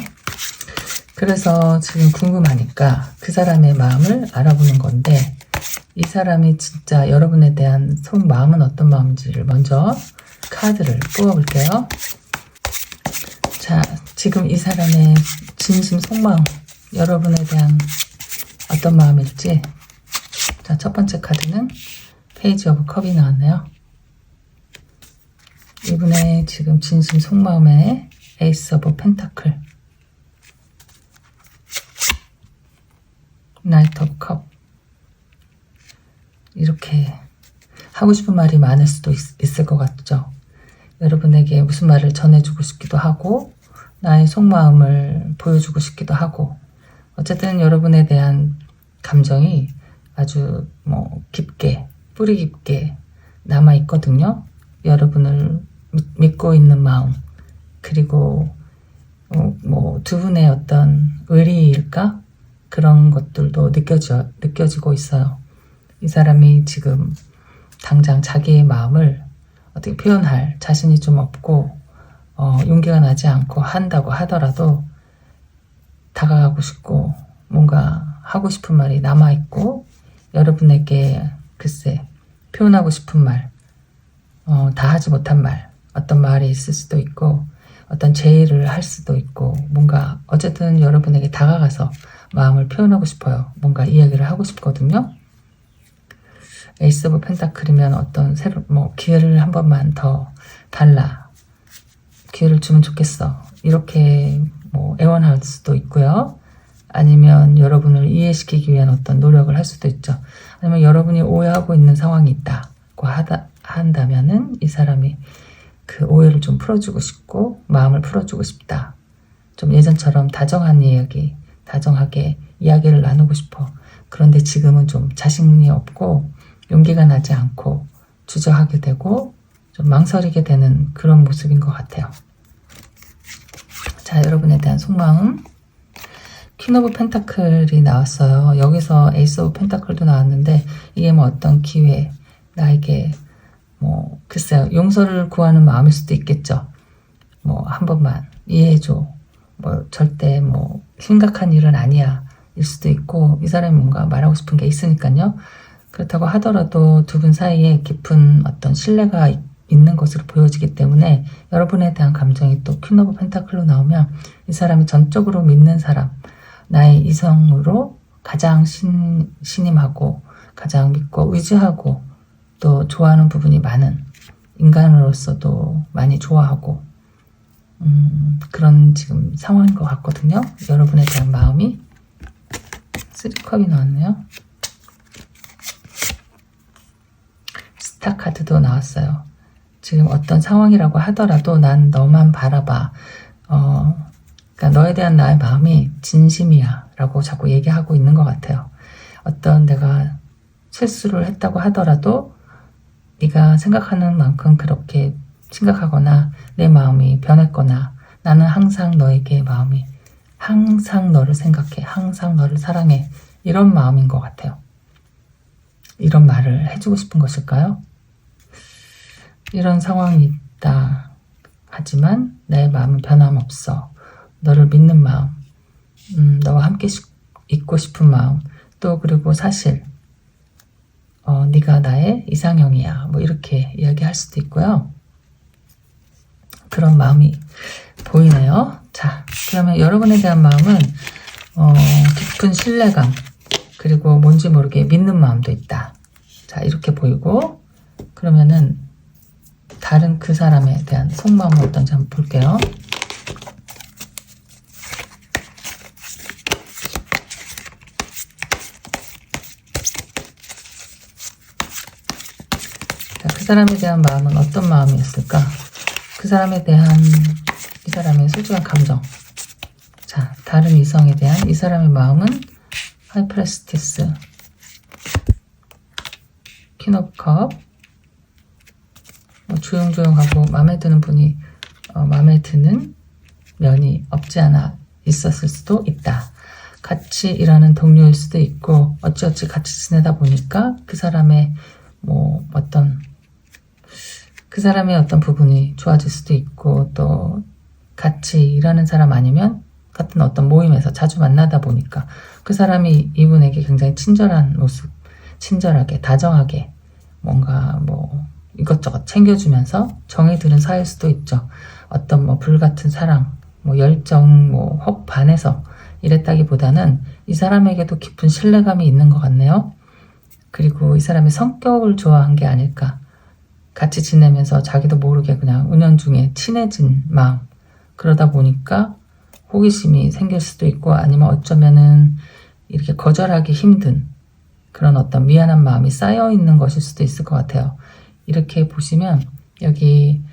그래서 지금 궁금하니까 그 사람의 마음을 알아보는 건데, 이 사람이 진짜 여러분에 대한 속마음은 어떤 마음인지를 먼저 카드를 뽑아볼게요. 자, 지금 이 사람의 진심 속마음, 여러분에 대한 어떤 마음일지. 자, 첫 번째 카드는 페이지 오브 컵이 나왔네요. 이분의 지금 진심 속마음에 에이스 오브 펜타클, 나이트 오브 컵. 이렇게 하고 싶은 말이 많을 수도 있을 것 같죠. 여러분에게 무슨 말을 전해주고 싶기도 하고 나의 속마음을 보여주고 싶기도 하고, 어쨌든 여러분에 대한 감정이 아주 뭐 깊게, 뿌리 깊게 남아있거든요. 여러분을 믿고 있는 마음, 그리고 뭐 두 분의 어떤 의리일까? 그런 것들도 느껴지고 있어요. 이 사람이 지금 당장 자기의 마음을 어떻게 표현할 자신이 좀 없고 용기가 나지 않고 한다고 하더라도 다가가고 싶고 뭔가 하고 싶은 말이 남아있고 여러분에게 글쎄 표현하고 싶은 말, 다 하지 못한 말, 어떤 말이 있을 수도 있고 어떤 제의를 할 수도 있고 뭔가 어쨌든 여러분에게 다가가서 마음을 표현하고 싶어요. 뭔가 이야기를 하고 싶거든요. 에이스 오브 펜타클이면 어떤 기회를 한 번만 더 달라, 기회를 주면 좋겠어, 이렇게 애원할 수도 있고요. 아니면 여러분을 이해시키기 위한 어떤 노력을 할 수도 있죠. 아니면 여러분이 오해하고 있는 상황이 있다고 한다면은 이 사람이 그 오해를 좀 풀어주고 싶고 마음을 풀어주고 싶다. 좀 예전처럼 다정하게 이야기를 나누고 싶어. 그런데 지금은 좀 자신이 없고 용기가 나지 않고 주저하게 되고 좀 망설이게 되는 그런 모습인 것 같아요. 자, 여러분에 대한 속마음. 퀸 오브 펜타클이 나왔어요. 여기서 에이스 오브 펜타클도 나왔는데 이게 어떤 기회, 나에게 글쎄요, 용서를 구하는 마음일 수도 있겠죠. 한 번만 이해해줘. 절대 심각한 일은 아니야. 일 수도 있고 이 사람이 뭔가 말하고 싶은 게 있으니까요. 그렇다고 하더라도 두 분 사이에 깊은 어떤 신뢰가 있는 것으로 보여지기 때문에 여러분에 대한 감정이 또 퀸 오브 펜타클로 나오면 이 사람이 전적으로 믿는 사람, 나의 이성으로 가장 신임하고 가장 믿고 의지하고 또 좋아하는 부분이 많은 인간으로서도 많이 좋아하고 그런 지금 상황인 것 같거든요. 여러분에 대한 마음이. 3컵이 나왔네요. 스타 카드도 나왔어요. 지금 어떤 상황이라고 하더라도 난 너만 바라봐. 그러니까 너에 대한 나의 마음이 진심이야 라고 자꾸 얘기하고 있는 것 같아요. 어떤 내가 실수를 했다고 하더라도 네가 생각하는 만큼 그렇게 심각하거나 내 마음이 변했거나 나는 항상 너에게 마음이 항상 너를 생각해, 항상 너를 사랑해, 이런 마음인 것 같아요. 이런 말을 해주고 싶은 것일까요? 이런 상황이 있다 하지만 나의 마음은 변함없어. 너를 믿는 마음, 너와 함께 있고 싶은 마음, 또 그리고 사실 네가 나의 이상형이야, 이렇게 이야기할 수도 있고요. 그런 마음이 보이네요. 자, 그러면 여러분에 대한 마음은 깊은 신뢰감, 그리고 뭔지 모르게 믿는 마음도 있다. 자, 이렇게 보이고, 그러면은 다른 그 사람에 대한 속마음은 어떤지 한번 볼게요. 자, 그 사람에 대한 마음은 어떤 마음이었을까? 그 사람에 대한 이 사람의 솔직한 감정. 자, 다른 이성에 대한 이 사람의 마음은 하이프레스티스, 퀸 오브 컵. 조용조용하고 마음에 드는 분이 마음에 드는 면이 없지 않아 있었을 수도 있다. 같이 일하는 동료일 수도 있고 어찌어찌 같이 지내다 보니까 그 사람의 어떤 부분이 좋아질 수도 있고, 또 같이 일하는 사람 아니면 같은 어떤 모임에서 자주 만나다 보니까 그 사람이 이분에게 굉장히 친절한 모습, 친절하게 다정하게 뭔가 이것저것 챙겨주면서 정이 드는 사이일 수도 있죠. 어떤 불같은 사랑, 열정, 혹 반해서 이랬다기보다는 이 사람에게도 깊은 신뢰감이 있는 것 같네요. 그리고 이 사람의 성격을 좋아한 게 아닐까. 같이 지내면서 자기도 모르게 그냥 은연중에 친해진 마음. 그러다 보니까 호기심이 생길 수도 있고, 아니면 어쩌면은 이렇게 거절하기 힘든 그런 어떤 미안한 마음이 쌓여 있는 것일 수도 있을 것 같아요. 이렇게 보시면 여기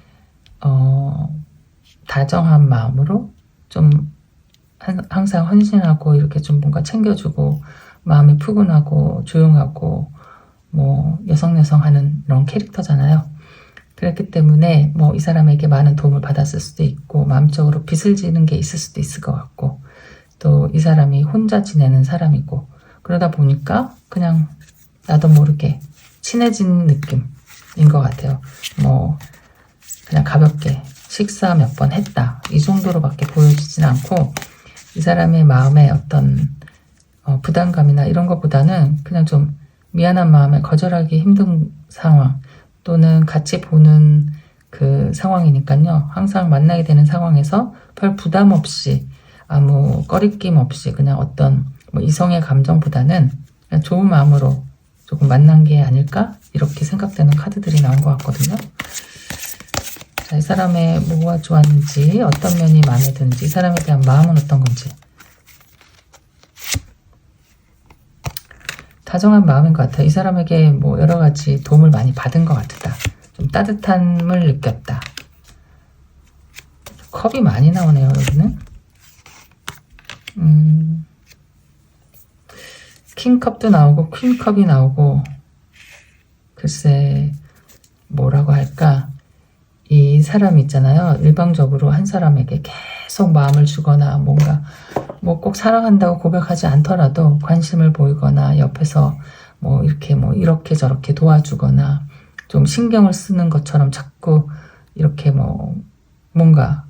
다정한 마음으로 좀 항상 헌신하고 이렇게 좀 뭔가 챙겨주고 마음이 푸근하고 조용하고 여성여성하는 이런 캐릭터잖아요. 그렇기 때문에 뭐 이 사람에게 많은 도움을 받았을 수도 있고 마음적으로 빚을 지는 게 있을 수도 있을 것 같고 또 이 사람이 혼자 지내는 사람이고 그러다 보니까 그냥 나도 모르게 친해진 느낌인 것 같아요. 뭐 그냥 가볍게 식사 몇 번 했다 이 정도로밖에 보여지진 않고 이 사람의 마음에 어떤 부담감이나 이런 것보다는 그냥 좀 미안한 마음에 거절하기 힘든 상황 또는 같이 보는 그 상황이니까요. 항상 만나게 되는 상황에서 별 부담 없이 아무 꺼리낌 없이 그냥 어떤 뭐 이성의 감정보다는 그냥 좋은 마음으로 조금 만난 게 아닐까 이렇게 생각되는 카드들이 나온 것 같거든요. 자, 이 사람의 뭐가 좋았는지 어떤 면이 마음에 드는지 이 사람에 대한 마음은 어떤 건지 다정한 마음인 것 같아요. 이 사람에게 뭐 여러 가지 도움을 많이 받은 것 같다. 좀 따뜻함을 느꼈다. 컵이 많이 나오네요, 여기는. 킹컵도 나오고 퀸컵이 나오고 글쎄 뭐라고 할까 이 사람 있잖아요. 일방적으로 한 사람에게 계속 마음을 주거나 뭔가 뭐 꼭 사랑한다고 고백하지 않더라도 관심을 보이거나 옆에서 뭐 이렇게 저렇게 도와주거나 좀 신경을 쓰는 것처럼 자꾸 이렇게 뭐 뭔가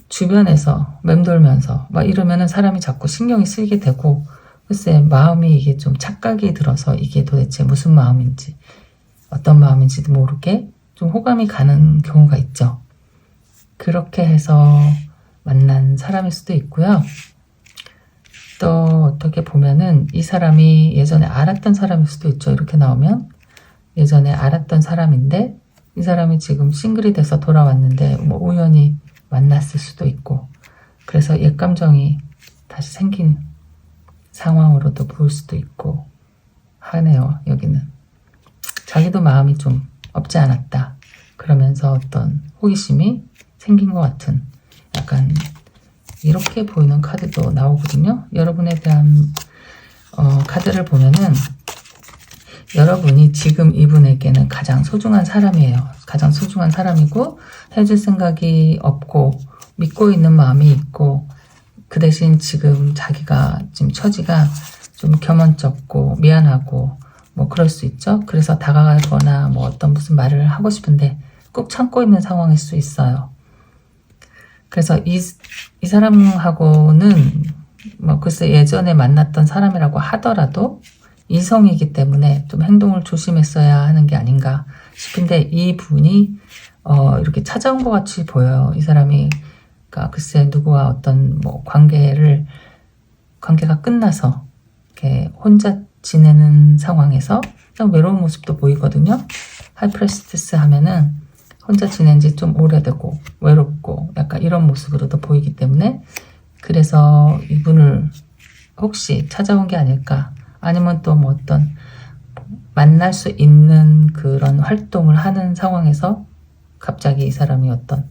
주변에서 맴돌면서 막 이러면은 사람이 자꾸 신경이 쓰이게 되고 글쎄 마음이 이게 좀 착각이 들어서 이게 도대체 무슨 마음인지 어떤 마음인지도 모르게 좀 호감이 가는 경우가 있죠. 그렇게 해서 만난 사람일 수도 있고요. 또 어떻게 보면은 이 사람이 예전에 알았던 사람일 수도 있죠. 이렇게 나오면 예전에 알았던 사람인데 이 사람이 지금 싱글이 돼서 돌아왔는데 뭐 우연히 만났을 수도 있고 그래서 옛 감정이 다시 생긴 상황으로도 보일 수도 있고 하네요. 여기는 자기도 마음이 좀 없지 않았다. 그러면서 어떤 호기심이 생긴 것 같은 약간 이렇게 보이는 카드도 나오거든요. 여러분에 대한 카드를 보면은 여러분이 지금 이분에게는 가장 소중한 사람이에요. 가장 소중한 사람이고 헤어질 생각이 없고 믿고 있는 마음이 있고 그 대신 지금 자기가 지금 처지가 좀 겸언쩍고 미안하고 뭐 그럴 수 있죠. 그래서 다가가거나 뭐 어떤 무슨 말을 하고 싶은데 꾹 참고 있는 상황일 수 있어요. 그래서 이 사람하고는 뭐 글쎄 예전에 만났던 사람이라고 하더라도 이성이기 때문에 좀 행동을 조심했어야 하는 게 아닌가 싶은데 이 분이 이렇게 찾아온 것 같이 보여요. 이 사람이 그러니까 글쎄 누구와 어떤 뭐 관계가 끝나서 이렇게 혼자 지내는 상황에서 좀 외로운 모습도 보이거든요. 하이프레스티스 하면은 혼자 지낸 지 좀 오래되고 외롭고 약간 이런 모습으로도 보이기 때문에 그래서 이분을 혹시 찾아온 게 아닐까 아니면 또 뭐 어떤 만날 수 있는 그런 활동을 하는 상황에서 갑자기 이 사람이 어떤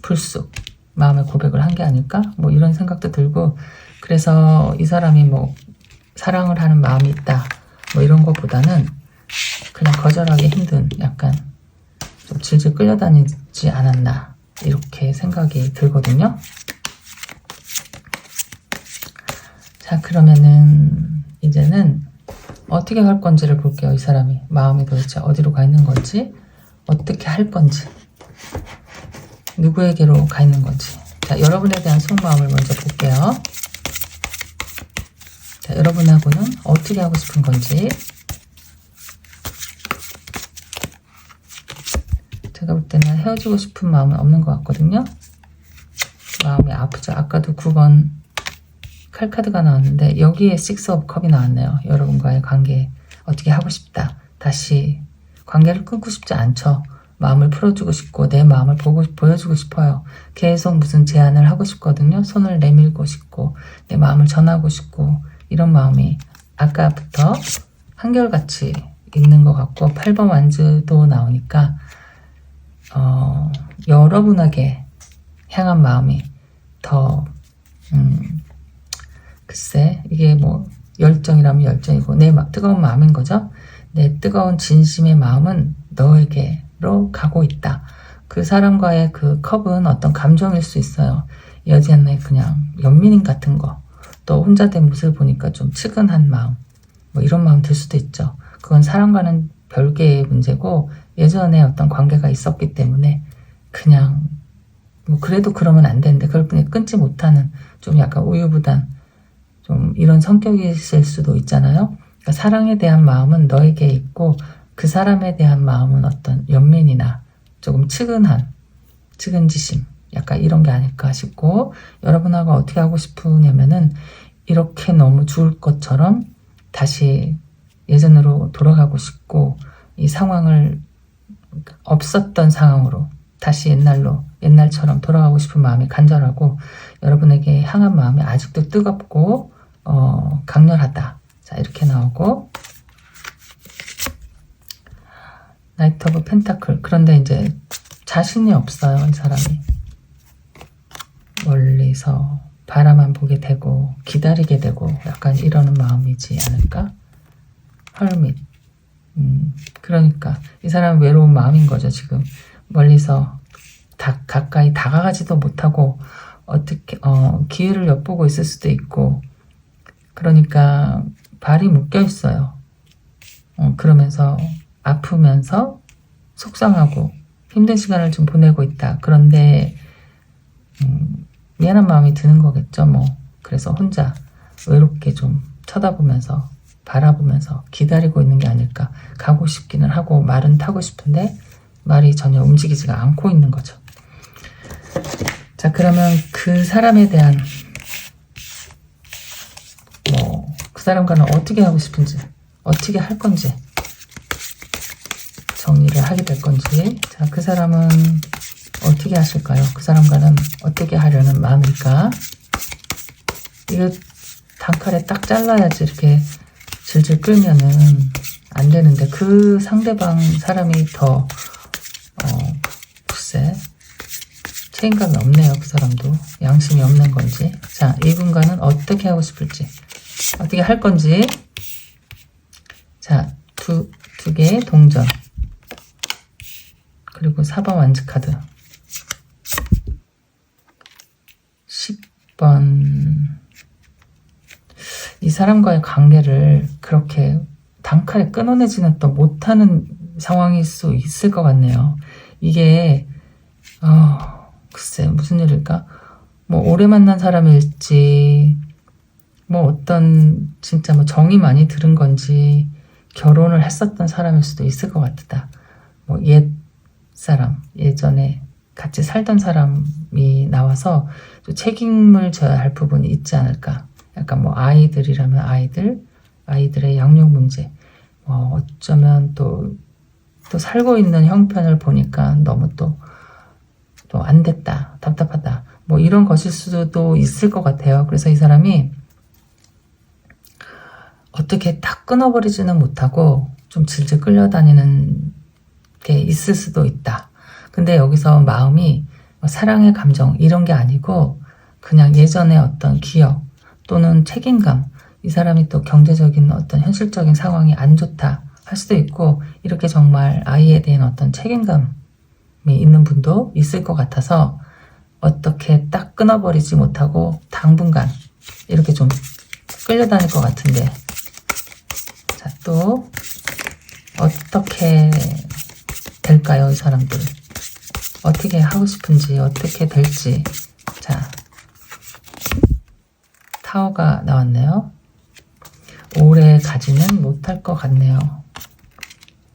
불쑥 마음의 고백을 한 게 아닐까 뭐 이런 생각도 들고 그래서 이 사람이 뭐 사랑을 하는 마음이 있다 뭐 이런 것보다는 그냥 거절하기 힘든 약간 좀 질질 끌려다니지 않았나 이렇게 생각이 들거든요. 자 그러면은 이제는 어떻게 할 건지를 볼게요. 이 사람이 마음이 도대체 어디로 가 있는 건지 어떻게 할 건지 누구에게로 가 있는 건지 자 여러분에 대한 속마음을 먼저 볼게요. 자 여러분하고는 어떻게 하고 싶은 건지 제가 볼 때는 헤어지고 싶은 마음은 없는 것 같거든요. 마음이 아프죠. 아까도 9번 칼카드가 나왔는데 여기에 식스 오브 컵이 나왔네요. 여러분과의 관계 어떻게 하고 싶다. 다시 관계를 끊고 싶지 않죠. 마음을 풀어주고 싶고 내 마음을 보여주고 싶어요. 계속 무슨 제안을 하고 싶거든요. 손을 내밀고 싶고 내 마음을 전하고 싶고 이런 마음이 아까부터 한결같이 있는 것 같고 8번 완즈도 나오니까 여러분에게 향한 마음이 더 글쎄 이게 뭐 열정이라면 열정이고 내 뜨거운 마음인 거죠. 내 뜨거운 진심의 마음은 너에게 로 가고 있다. 그 사람과의 그 컵은 어떤 감정일 수 있어요. 예전에 그냥 연민인 같은 거, 또 혼자 된 모습을 보니까 좀 측은한 마음, 뭐 이런 마음 들 수도 있죠. 그건 사람과는 별개의 문제고 예전에 어떤 관계가 있었기 때문에 그냥 뭐 그래도 그러면 안 되는데 그걸 그냥 끊지 못하는 좀 약간 우유부단 좀 이런 성격이실 수도 있잖아요. 그러니까 사랑에 대한 마음은 너에게 있고 그 사람에 대한 마음은 어떤 연민이나 조금 측은지심 약간 이런 게 아닐까 싶고, 여러분하고 어떻게 하고 싶으냐면은 이렇게 너무 좋을 것처럼 다시 예전으로 돌아가고 싶고 이 상황을 없었던 상황으로 다시 옛날처럼 돌아가고 싶은 마음이 간절하고 여러분에게 향한 마음이 아직도 뜨겁고 강렬하다. 자, 이렇게 나오고 나이트 오브 펜타클. 그런데 이제 자신이 없어요. 이 사람이 멀리서 바라만 보게 되고 기다리게 되고 약간 이러는 마음이지 않을까? 헐밋. 그러니까 이 사람은 외로운 마음인 거죠. 지금 멀리서 가까이 다가가지도 못하고 어떻게 기회를 엿보고 있을 수도 있고, 그러니까 발이 묶여 있어요. 그러면서 아프면서 속상하고 힘든 시간을 좀 보내고 있다. 그런데 미안한 마음이 드는 거겠죠. 뭐 그래서 혼자 외롭게 좀 쳐다보면서 바라보면서 기다리고 있는 게 아닐까. 가고 싶기는 하고 말은 타고 싶은데 말이 전혀 움직이지가 않고 있는 거죠. 자, 그러면 그 사람에 대한 그 사람과는 어떻게 하고 싶은지, 어떻게 할 건지 정리를 하게 될 건지. 자, 그 사람은 어떻게 하실까요? 그 사람과는 어떻게 하려는 마음일까? 이거 단칼에 딱 잘라야지 이렇게 질질 끌면은 안 되는데 그 상대방 사람이 더 글쎄 책임감이 없네요. 그 사람도 양심이 없는 건지. 자, 이분과는 어떻게 하고 싶을지, 어떻게 할 건지. 자, 두 개의 동전 그리고 4번 완즈 카드, 10번. 이 사람과의 관계를 그렇게 단칼에 끊어내지는 또 못하는 상황일 수 있을 것 같네요. 이게 글쎄 무슨 일일까? 뭐 오래 만난 사람일지, 뭐 어떤 진짜 뭐 정이 많이 들은 건지, 결혼을 했었던 사람일 수도 있을 것 같다. 뭐 옛 사람, 예전에 같이 살던 사람이 나와서 또 책임을 져야 할 부분이 있지 않을까. 약간 뭐 아이들이라면 아이들의 양육 문제, 어쩌면 또 살고 있는 형편을 보니까 너무 또 안 됐다, 답답하다, 뭐 이런 것일 수도 있을 것 같아요. 그래서 이 사람이 어떻게 딱 끊어버리지는 못하고 좀 질질 끌려다니는 게 있을 수도 있다. 근데 여기서 마음이 사랑의 감정 이런 게 아니고 그냥 예전의 어떤 기억 또는 책임감, 이 사람이 또 경제적인 어떤 현실적인 상황이 안 좋다 할 수도 있고, 이렇게 정말 아이에 대한 어떤 책임감이 있는 분도 있을 것 같아서 어떻게 딱 끊어버리지 못하고 당분간 이렇게 좀 끌려다닐 것 같은데. 자, 또 어떻게 될까요? 이 사람들 어떻게 하고 싶은지, 어떻게 될지. 자, 타워가 나왔네요. 오래 가지는 못할 것 같네요.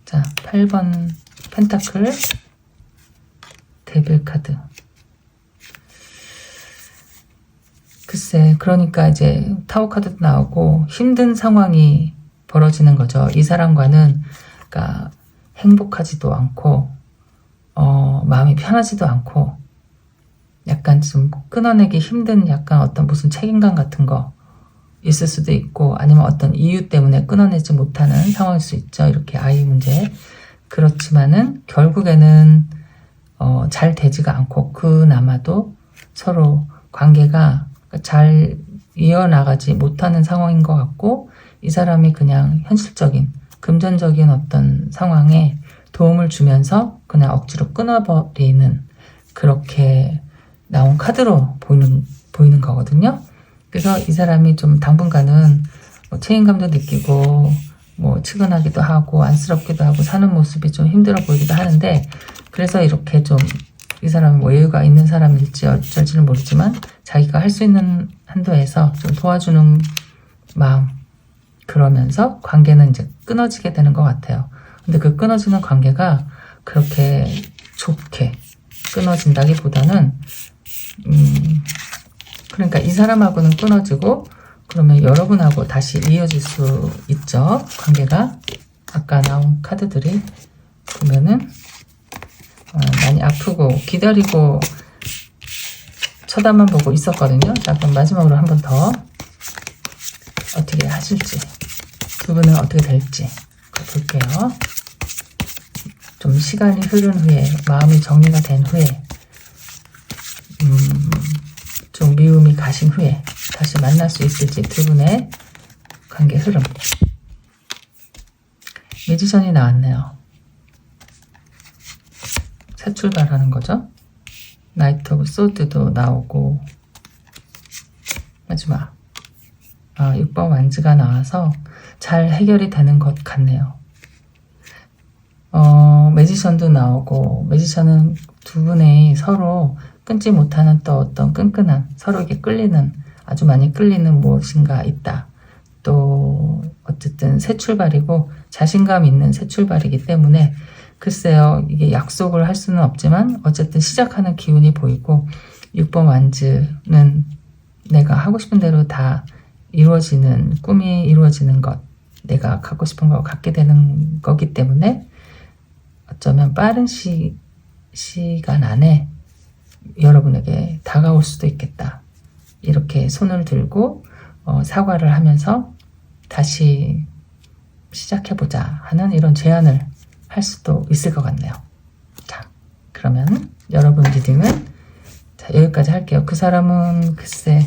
자, 8번 펜타클, 데빌 카드. 글쎄, 그러니까 이제 타워 카드도 나오고 힘든 상황이 벌어지는 거죠. 이 사람과는 그러니까 행복하지도 않고 마음이 편하지도 않고 약간 좀 끊어내기 힘든 약간 어떤 무슨 책임감 같은 거 있을 수도 있고, 아니면 어떤 이유 때문에 끊어내지 못하는 상황일 수 있죠. 이렇게 아이 문제. 그렇지만은 결국에는 잘 되지가 않고 그나마도 서로 관계가 잘 이어나가지 못하는 상황인 것 같고, 이 사람이 그냥 현실적인 금전적인 어떤 상황에 도움을 주면서 그냥 억지로 끊어버리는 그렇게 나온 카드로 보이는 거거든요. 그래서 이 사람이 좀 당분간은 뭐 책임감도 느끼고 뭐 측은하기도 하고 안쓰럽기도 하고 사는 모습이 좀 힘들어 보이기도 하는데, 그래서 이렇게 좀 이 사람이 뭐 여유가 있는 사람일지 어쩔지는 모르지만 자기가 할 수 있는 한도에서 좀 도와주는 마음, 그러면서 관계는 이제 끊어지게 되는 것 같아요. 근데 그 끊어지는 관계가 그렇게 좋게 끊어진다기보다는 그러니까 이 사람하고는 끊어지고 그러면 여러분하고 다시 이어질 수 있죠. 관계가. 아까 나온 카드들이 보면은 많이 아프고 기다리고 쳐다만 보고 있었거든요. 자, 그럼 마지막으로 한 번 더 어떻게 하실지, 두 분은 어떻게 될지 볼게요. 좀 시간이 흐른 후에, 마음이 정리가 된 후에, 좀 미움이 가신 후에 다시 만날 수 있을지, 두 분의 관계 흐름. 매지션이 나왔네요. 새 출발하는 거죠. 나이트 오브 소드도 나오고, 마지막 6번 완즈가 나와서 잘 해결이 되는 것 같네요. 매지션도 나오고, 매지션은 두 분의 서로 끊지 못하는 또 어떤 끈끈한, 서로에게 끌리는, 아주 많이 끌리는 무엇인가 있다. 또 어쨌든 새 출발이고 자신감 있는 새 출발이기 때문에 글쎄요, 이게 약속을 할 수는 없지만 어쨌든 시작하는 기운이 보이고, 6번 완즈는 내가 하고 싶은 대로 다 이루어지는, 꿈이 이루어지는 것, 내가 갖고 싶은 걸 갖게 되는 거기 때문에 어쩌면 빠른 시간 안에 여러분에게 다가올 수도 있겠다. 이렇게 손을 들고 사과를 하면서 다시 시작해보자 하는 이런 제안을 할 수도 있을 것 같네요. 자, 그러면 여러분 리딩은 여기까지 할게요. 그 사람은 글쎄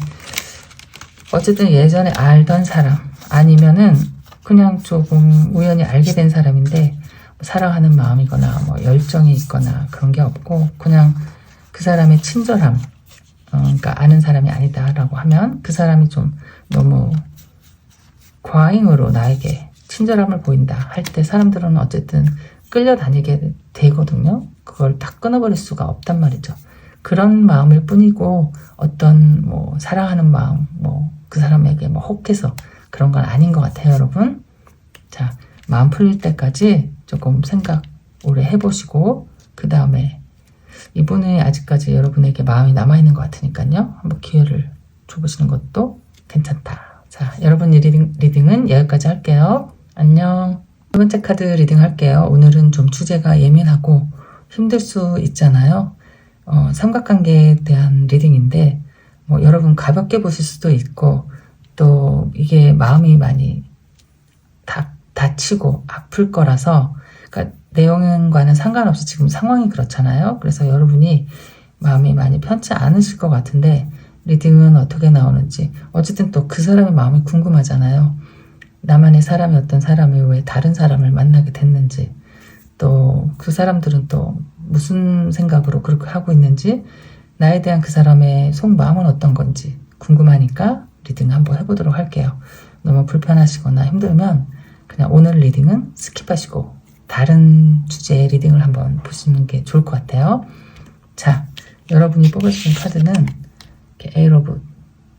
어쨌든 예전에 알던 사람, 아니면은 그냥 조금 우연히 알게 된 사람인데 사랑하는 마음이거나 뭐 열정이 있거나 그런 게 없고, 그냥 그 사람의 친절함, 그러니까 아는 사람이 아니다라고 하면 그 사람이 좀 너무 과잉으로 나에게 친절함을 보인다 할 때 사람들은 어쨌든 끌려다니게 되거든요. 그걸 다 끊어버릴 수가 없단 말이죠. 그런 마음일 뿐이고 어떤 뭐 사랑하는 마음, 뭐 그 사람에게 뭐 혹해서 그런 건 아닌 것 같아요, 여러분. 자, 마음 풀릴 때까지 조금 생각 오래 해보시고 그 다음에 이분이 아직까지 여러분에게 마음이 남아있는 것 같으니까요. 한번 기회를 줘보시는 것도 괜찮다. 자, 여러분 리딩은 여기까지 할게요. 안녕. 두 번째 카드 리딩 할게요. 오늘은 좀 주제가 예민하고 힘들 수 있잖아요. 삼각관계에 대한 리딩인데 뭐 여러분 가볍게 보실 수도 있고, 또 이게 마음이 많이 다치고 아플 거라서, 그러니까 내용과는 상관없이 지금 상황이 그렇잖아요. 그래서 여러분이 마음이 많이 편치 않으실 것 같은데 리딩은 어떻게 나오는지, 어쨌든 또 그 사람의 마음이 궁금하잖아요. 나만의 사람이 어떤 사람이 왜 다른 사람을 만나게 됐는지, 또 그 사람들은 또 무슨 생각으로 그렇게 하고 있는지, 나에 대한 그 사람의 속마음은 어떤 건지 궁금하니까 리딩 한번 해보도록 할게요. 너무 불편하시거나 힘들면 그냥 오늘 리딩은 스킵하시고 다른 주제의 리딩을 한번 보시는 게 좋을 것 같아요. 자, 여러분이 뽑으신 카드는 이렇게 에이스 오브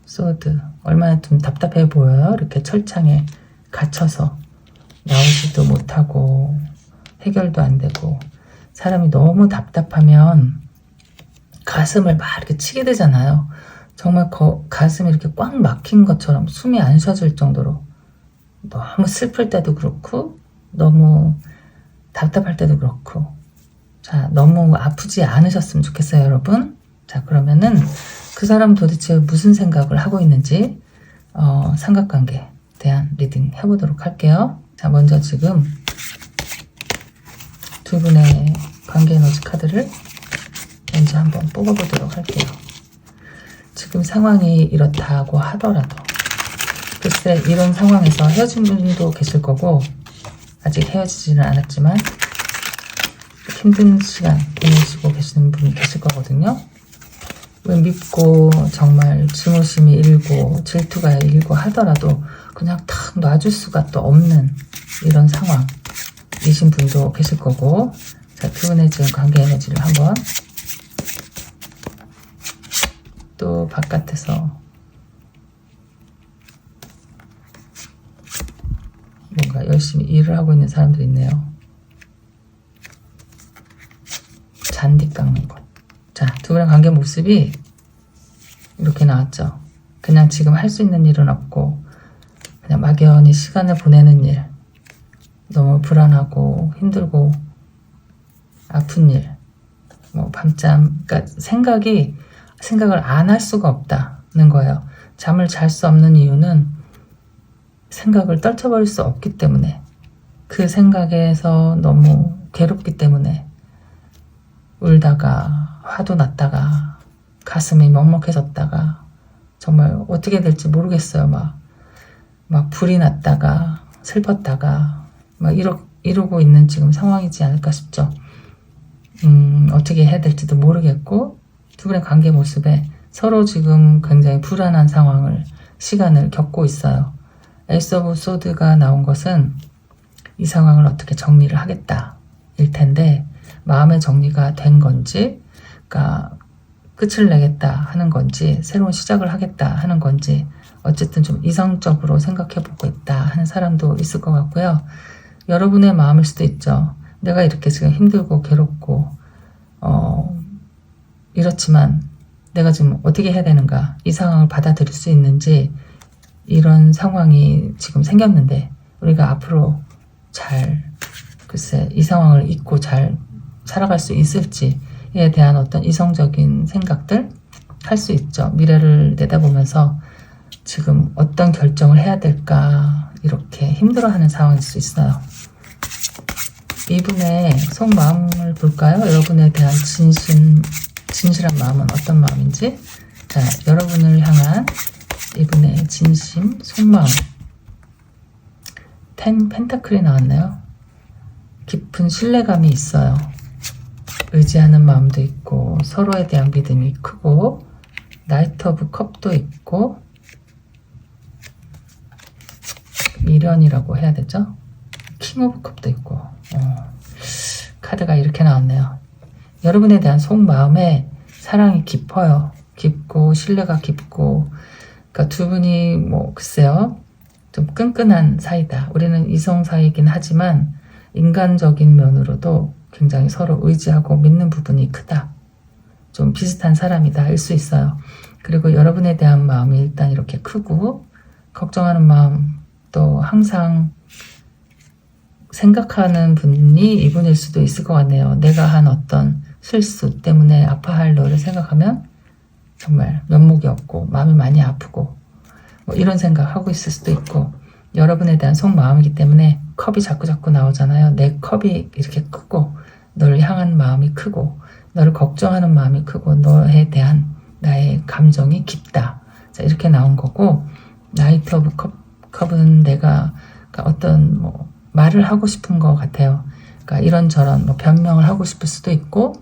소드. 얼마나 좀 답답해 보여요. 이렇게 철창에 갇혀서 나오지도 못하고 해결도 안 되고, 사람이 너무 답답하면 가슴을 막 이렇게 치게 되잖아요. 정말 가슴이 이렇게 꽉 막힌 것처럼 숨이 안 쉬어질 정도로 너무 슬플 때도 그렇고 너무 답답할 때도 그렇고. 자, 너무 아프지 않으셨으면 좋겠어요, 여러분. 자, 그러면은 그 사람 도대체 무슨 생각을 하고 있는지 삼각관계에 대한 리딩 해보도록 할게요. 자, 먼저 지금 두 분의 관계 에너지 카드를 먼저 한번 뽑아보도록 할게요. 지금 상황이 이렇다고 하더라도 글쎄 이런 상황에서 헤어진 분도 계실 거고, 아직 헤어지지는 않았지만 힘든 시간 보내시고 계시는 분이 계실 거거든요. 왜 믿고 정말 증오심이 일고 질투가 일고 하더라도 그냥 탁 놔줄 수가 또 없는 이런 상황이신 분도 계실 거고, 자, 두 분의 지금 관계 에너지를 한번 또 바깥에서 뭔가 열심히 일을 하고 있는 사람들이 있네요. 잔디 깎는 것. 자, 두 분의 관계 모습이 이렇게 나왔죠. 그냥 지금 할 수 있는 일은 없고 그냥 막연히 시간을 보내는 일, 너무 불안하고 힘들고 아픈 일, 뭐 밤잠, 그러니까 생각을 안 할 수가 없다는 거예요. 잠을 잘 수 없는 이유는 생각을 떨쳐버릴 수 없기 때문에, 그 생각에서 너무 괴롭기 때문에 울다가 화도 났다가 가슴이 먹먹해졌다가 정말 어떻게 될지 모르겠어요. 막 불이 났다가 슬펐다가 막 이러고 있는 지금 상황이지 않을까 싶죠. 어떻게 해야 될지도 모르겠고, 두 분의 관계 모습에 서로 지금 굉장히 불안한 시간을 겪고 있어요. 에이스 오브 소드가 나온 것은 이 상황을 어떻게 정리를 하겠다 일 텐데, 마음의 정리가 된 건지, 그러니까 끝을 내겠다 하는 건지, 새로운 시작을 하겠다 하는 건지, 어쨌든 좀 이성적으로 생각해보고 있다 하는 사람도 있을 것 같고요. 여러분의 마음일 수도 있죠. 내가 이렇게 지금 힘들고 괴롭고 이렇지만 내가 지금 어떻게 해야 되는가, 이 상황을 받아들일 수 있는지, 이런 상황이 지금 생겼는데 우리가 앞으로 글쎄 이 상황을 잊고 잘 살아갈 수 있을지에 대한 어떤 이성적인 생각들 할 수 있죠. 미래를 내다보면서 지금 어떤 결정을 해야 될까 이렇게 힘들어하는 상황일 수 있어요. 이분의 속마음을 볼까요? 여러분에 대한 진실한 마음은 어떤 마음인지. 자, 여러분을 향한 이분의 진심, 속마음. 10 펜타클이 나왔네요. 깊은 신뢰감이 있어요. 의지하는 마음도 있고 서로에 대한 믿음이 크고, 나이트 오브 컵도 있고, 미련이라고 해야 되죠? 킹 오브 컵도 있고, 카드가 이렇게 나왔네요. 여러분에 대한 속마음에 사랑이 깊어요. 깊고 신뢰가 깊고, 그러니까 두 분이 글쎄요, 좀 끈끈한 사이다. 우리는 이성 사이이긴 하지만 인간적인 면으로도 굉장히 서로 의지하고 믿는 부분이 크다. 좀 비슷한 사람이다 일 수 있어요. 그리고 여러분에 대한 마음이 일단 이렇게 크고, 걱정하는 마음, 또 항상 생각하는 분이 이분일 수도 있을 것 같네요. 내가 한 어떤 실수 때문에 아파할 너를 생각하면 정말 면목이 없고 마음이 많이 아프고 이런 생각하고 있을 수도 있고, 여러분에 대한 속마음이기 때문에 컵이 자꾸 나오잖아요. 내 컵이 이렇게 크고, 너를 향한 마음이 크고, 너를 걱정하는 마음이 크고, 너에 대한 나의 감정이 깊다. 자, 이렇게 나온 거고, 나이트 오브 컵은 내가 어떤 말을 하고 싶은 것 같아요. 그러니까 이런저런 변명을 하고 싶을 수도 있고,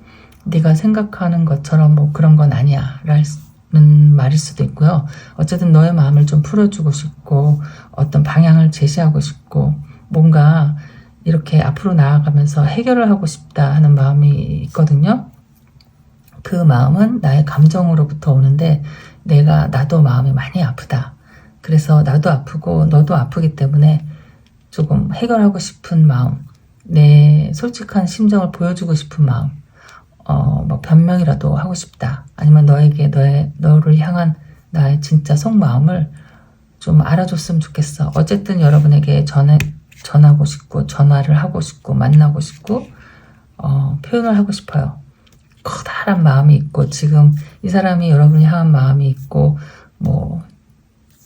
네가 생각하는 것처럼 그런 건 아니야 라는 말일 수도 있고요. 어쨌든 너의 마음을 좀 풀어주고 싶고, 어떤 방향을 제시하고 싶고, 뭔가 이렇게 앞으로 나아가면서 해결을 하고 싶다 하는 마음이 있거든요. 그 마음은 나의 감정으로부터 오는데, 나도 마음이 많이 아프다. 그래서 나도 아프고 너도 아프기 때문에 조금 해결하고 싶은 마음, 내 솔직한 심정을 보여주고 싶은 마음, 변명이라도 하고 싶다. 아니면 너를 향한 나의 진짜 속마음을 좀 알아줬으면 좋겠어. 어쨌든 여러분에게 전하고 싶고, 전화를 하고 싶고, 만나고 싶고, 표현을 하고 싶어요. 커다란 마음이 있고, 지금 이 사람이 여러분을 향한 마음이 있고,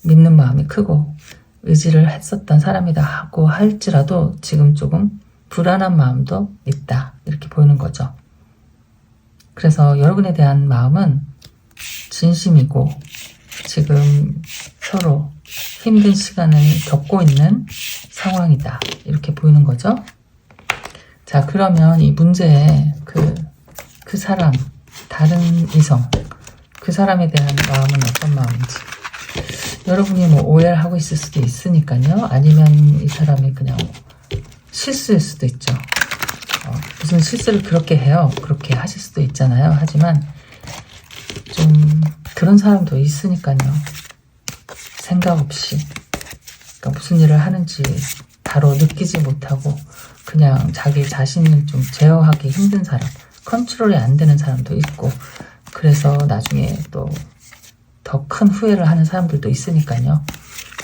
믿는 마음이 크고, 의지를 했었던 사람이다 하고 할지라도 지금 조금 불안한 마음도 있다. 이렇게 보이는 거죠. 그래서 여러분에 대한 마음은 진심이고, 지금 서로 힘든 시간을 겪고 있는 상황이다. 이렇게 보이는 거죠. 자, 그러면 이 문제에 그 사람, 다른 이성, 그 사람에 대한 마음은 어떤 마음인지. 여러분이 뭐 오해를 하고 있을 수도 있으니까요. 아니면 이 사람이 그냥 실수일 수도 있죠. 무슨 실수를 그렇게 해요. 그렇게 하실 수도 있잖아요. 하지만 좀 그런 사람도 있으니까요. 생각 없이. 그러니까 무슨 일을 하는지 바로 느끼지 못하고 그냥 자기 자신을 좀 제어하기 힘든 사람, 컨트롤이 안 되는 사람도 있고, 그래서 나중에 또 더 큰 후회를 하는 사람들도 있으니까요.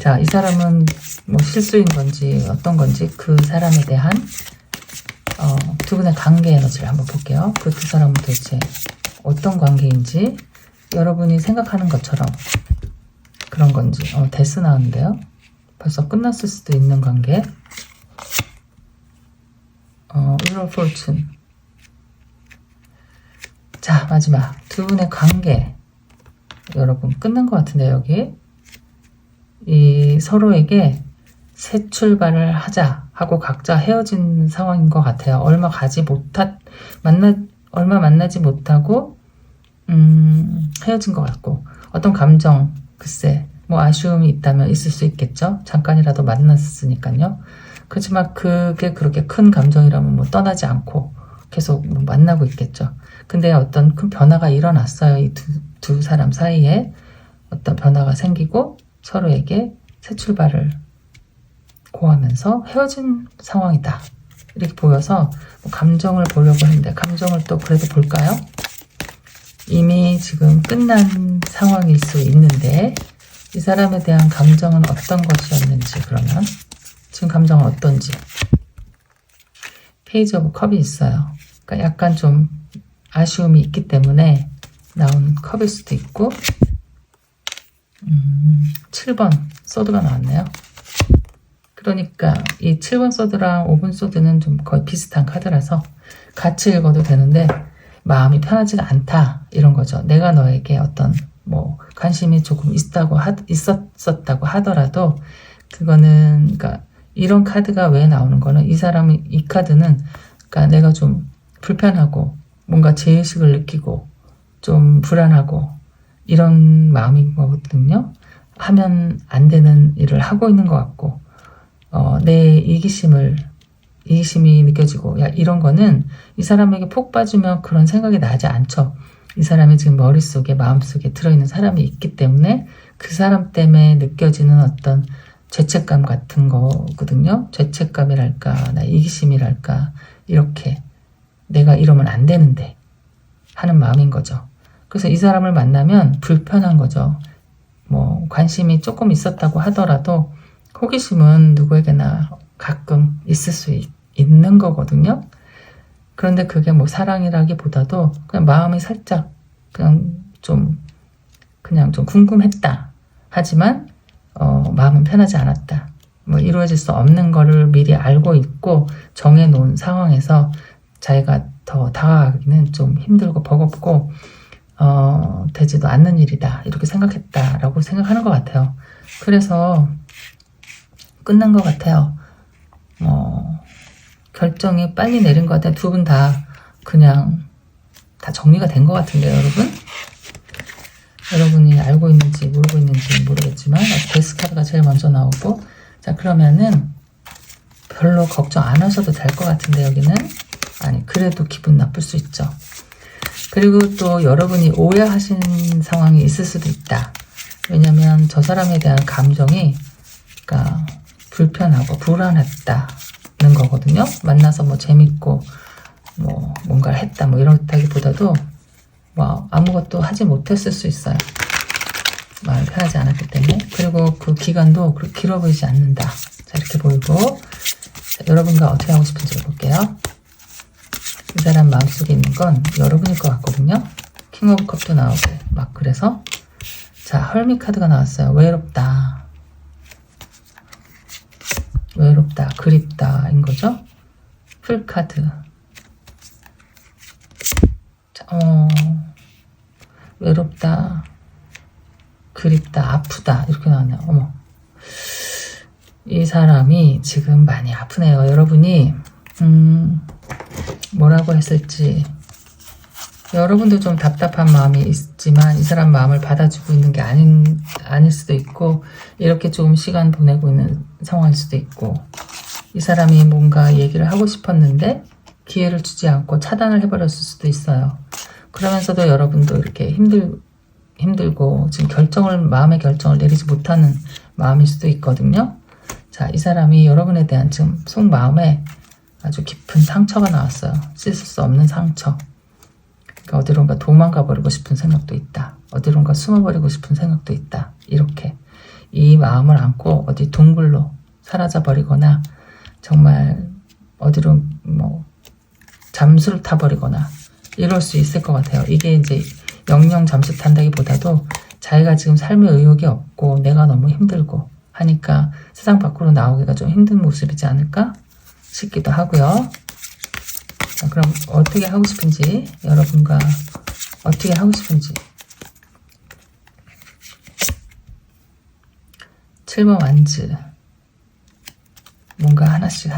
자, 이 사람은 뭐 실수인 건지 어떤 건지 그 사람에 대한 두 분의 관계 에너지를 한번 볼게요. 그 두 사람은 도대체 어떤 관계인지, 여러분이 생각하는 것처럼 그런 건지. 데스 나오는데요. 벌써 끝났을 수도 있는 관계. Wheel of Fortune. 자, 마지막 두 분의 관계. 여러분 끝난 것 같은데, 여기 이 서로에게 새 출발을 하자 하고 각자 헤어진 상황인 것 같아요. 얼마 만나지 못하고 헤어진 것 같고, 어떤 감정, 글쎄 뭐 아쉬움이 있다면 있을 수 있겠죠. 잠깐이라도 만났으니까요. 그렇지만 그게 그렇게 큰 감정이라면 뭐 떠나지 않고 계속 뭐 만나고 있겠죠. 근데 어떤 큰 변화가 일어났어요. 이 두 사람 사이에 어떤 변화가 생기고 서로에게 새 출발을 고하면서 헤어진 상황이다. 이렇게 보여서 뭐 감정을 보려고 했는데, 감정을 또 그래도 볼까요? 이미 지금 끝난 상황일 수 있는데 이 사람에 대한 감정은 어떤 것이었는지, 그러면 지금 감정은 어떤지. 페이지 오브 컵이 있어요. 그러니까 약간 좀 아쉬움이 있기 때문에 나온 컵일 수도 있고, 7번 소드가 나왔네요. 그러니까 이 7번 소드랑 5번 소드는 좀 거의 비슷한 카드라서 같이 읽어도 되는데 마음이 편하지가 않다, 이런 거죠. 내가 너에게 어떤 뭐 관심이 조금 있었다고 하더라도 그거는, 그러니까 이런 카드가 왜 나오는 거는, 이 사람이, 이 카드는 그러니까 내가 좀 불편하고 뭔가 죄의식을 느끼고 좀 불안하고 이런 마음인 거거든요. 하면 안 되는 일을 하고 있는 것 같고, 내 이기심이 느껴지고, 야, 이런 거는 이 사람에게 푹 빠지면 그런 생각이 나지 않죠. 이 사람이 지금 머릿속에, 마음속에 들어있는 사람이 있기 때문에 그 사람 때문에 느껴지는 어떤 죄책감 같은 거거든요. 죄책감이랄까, 나 이기심이랄까, 이렇게 내가 이러면 안 되는데 하는 마음인 거죠. 그래서 이 사람을 만나면 불편한 거죠. 뭐 관심이 조금 있었다고 하더라도 호기심은 누구에게나 가끔 있을 수 있는 거거든요. 그런데 그게 뭐 사랑이라기보다도 그냥 마음이 살짝 그냥 좀 궁금했다. 하지만 마음은 편하지 않았다. 뭐 이루어질 수 없는 거를 미리 알고 있고 정해놓은 상황에서 자기가 더 다가가기는 좀 힘들고 버겁고 되지도 않는 일이다, 이렇게 생각했다라고 생각하는 것 같아요. 그래서 끝난 것 같아요. 결정이 빨리 내린 것 같아요. 두 분 다 그냥 다 정리가 된 것 같은데요, 여러분. 여러분이 알고 있는지 모르고 있는지 모르겠지만 데스 카드가 제일 먼저 나오고, 자, 그러면은 별로 걱정 안 하셔도 될 것 같은데, 여기는 아니, 그래도 기분 나쁠 수 있죠. 그리고 또 여러분이 오해하신 상황이 있을 수도 있다. 왜냐면 저 사람에 대한 감정이, 그러니까 불편하고 불안했다는 거거든요. 만나서 뭐 재밌고 뭐 뭔가를 했다 뭐 이렇다기보다도 뭐 아무것도 하지 못했을 수 있어요. 마음이 편하지 않았기 때문에. 그리고 그 기간도 그렇게 길어 보이지 않는다. 자, 이렇게 보이고, 자, 여러분과 어떻게 하고 싶은지 볼게요. 이 사람 마음속에 있는 건 여러분일 것 같거든요. 킹 오브 컵도 나오고 막. 그래서 자, 헐미 카드가 나왔어요. 외롭다, 외롭다, 그립다 인 거죠. 풀 카드. 자, 외롭다, 그립다, 아프다 이렇게 나왔네요. 어머, 이 사람이 지금 많이 아프네요. 여러분이 뭐라고 했을지, 여러분도 좀 답답한 마음이 있지만 이 사람 마음을 받아주고 있는 게 아닐 수도 있고, 이렇게 조금 시간 보내고 있는 상황일 수도 있고, 이 사람이 뭔가 얘기를 하고 싶었는데 기회를 주지 않고 차단을 해버렸을 수도 있어요. 그러면서도 여러분도 이렇게 힘들고 지금 마음의 결정을 내리지 못하는 마음일 수도 있거든요. 자, 이 사람이 여러분에 대한 지금 속마음에 아주 깊은 상처가 나왔어요. 씻을 수 없는 상처. 그러니까 어디론가 도망가 버리고 싶은 생각도 있다. 어디론가 숨어버리고 싶은 생각도 있다. 이렇게 이 마음을 안고 어디 동굴로 사라져 버리거나, 정말 어디로 잠수를 타버리거나 이럴 수 있을 것 같아요. 이게 이제 영영 잠수 탄다기보다도 자기가 지금 삶의 의욕이 없고 내가 너무 힘들고 하니까 세상 밖으로 나오기가 좀 힘든 모습이지 않을까 싶기도 하고요. 자, 그럼 어떻게 하고 싶은지, 여러분과 어떻게 하고 싶은지. 7번 완즈. 뭔가 하나씩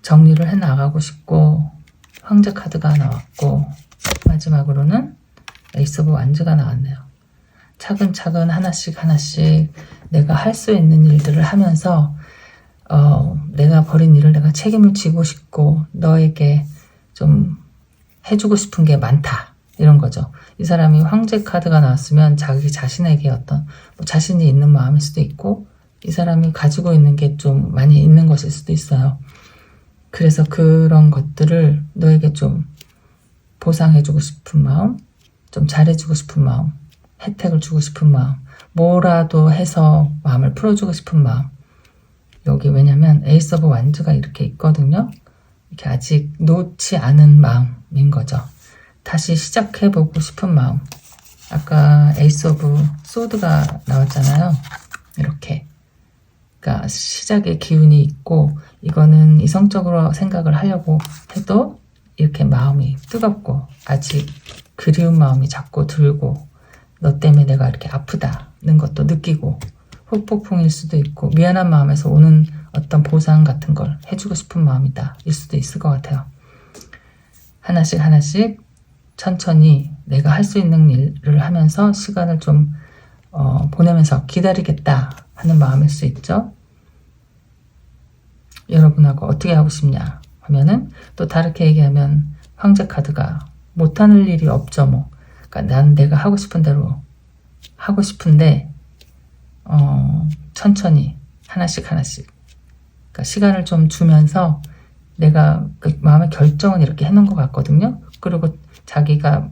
정리를 해나가고 싶고, 황제 카드가 나왔고, 마지막으로는 에이스 오브 완즈가 나왔네요. 차근차근 하나씩 내가 할 수 있는 일들을 하면서 내가 벌인 일을 내가 책임을 지고 싶고 너에게 좀 해주고 싶은 게 많다, 이런 거죠. 이 사람이 황제 카드가 나왔으면 자기 자신에게 어떤 자신이 있는 마음일 수도 있고, 이 사람이 가지고 있는 게 좀 많이 있는 것일 수도 있어요. 그래서 그런 것들을 너에게 좀 보상해주고 싶은 마음, 좀 잘해주고 싶은 마음, 혜택을 주고 싶은 마음, 뭐라도 해서 마음을 풀어주고 싶은 마음. 여기 왜냐면 에이스 오브 완즈가 이렇게 있거든요. 이렇게 아직 놓지 않은 마음인 거죠. 다시 시작해보고 싶은 마음. 아까 에이스 오브 소드가 나왔잖아요. 이렇게. 그러니까 시작의 기운이 있고, 이거는 이성적으로 생각을 하려고 해도 이렇게 마음이 뜨겁고 아직 그리운 마음이 자꾸 들고, 너 때문에 내가 이렇게 아프다는 것도 느끼고, 후폭풍일 수도 있고, 미안한 마음에서 오는 어떤 보상 같은 걸 해주고 싶은 마음이다 일 수도 있을 것 같아요. 하나씩 천천히 내가 할 수 있는 일을 하면서 시간을 좀 보내면서 기다리겠다 하는 마음일 수 있죠. 여러분하고 어떻게 하고 싶냐 하면은, 또 다르게 얘기하면 황제 카드가 못하는 일이 없죠. 그러니까 난 내가 하고 싶은 대로 하고 싶은데 천천히 하나씩 그러니까 시간을 좀 주면서 내가 그 마음의 결정은 이렇게 해놓은 것 같거든요. 그리고 자기가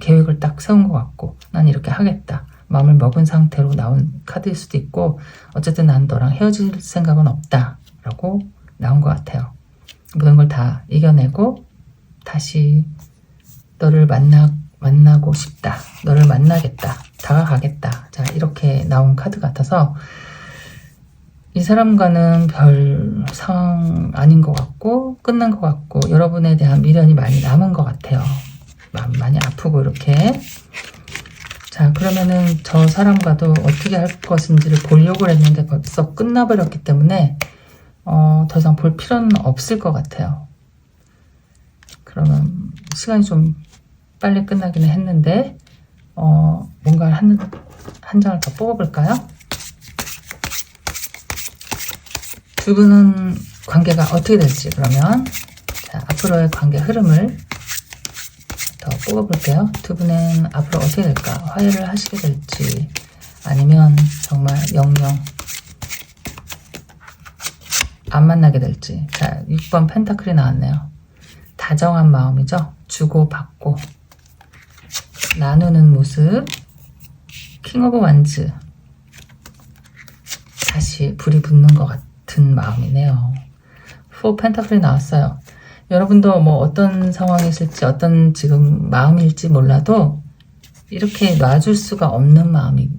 계획을 딱 세운 것 같고, 난 이렇게 하겠다 마음을 먹은 상태로 나온 카드일 수도 있고, 어쨌든 난 너랑 헤어질 생각은 없다 라고 나온 것 같아요. 모든 걸 다 이겨내고 다시 너를 만나고 싶다, 너를 만나겠다, 다가가겠다, 자 이렇게 나온 카드 같아서 이 사람과는 별 상황 아닌 것 같고 끝난 것 같고, 여러분에 대한 미련이 많이 남은 것 같아요. 마음 많이 아프고 이렇게. 자, 그러면은 저 사람과도 어떻게 할 것인지를 보려고 했는데 벌써 끝나버렸기 때문에 더 이상 볼 필요는 없을 것 같아요. 그러면 시간이 좀 빨리 끝나기는 했는데 뭔가 한 장을 더 뽑아볼까요? 두 분은 관계가 어떻게 될지, 그러면 자, 앞으로의 관계 흐름을 더 뽑아볼게요. 두 분은 앞으로 어떻게 될까? 화해를 하시게 될지, 아니면 정말 영영 안 만나게 될지. 자, 6번 펜타클이 나왔네요. 다정한 마음이죠. 주고받고 나누는 모습. 킹 오브 완즈. 다시 불이 붙는 것 같은 마음이네요. 4 펜타클이 나왔어요. 여러분도 어떤 상황이 있을지, 어떤 지금 마음일지 몰라도 이렇게 놔줄 수가 없는 마음이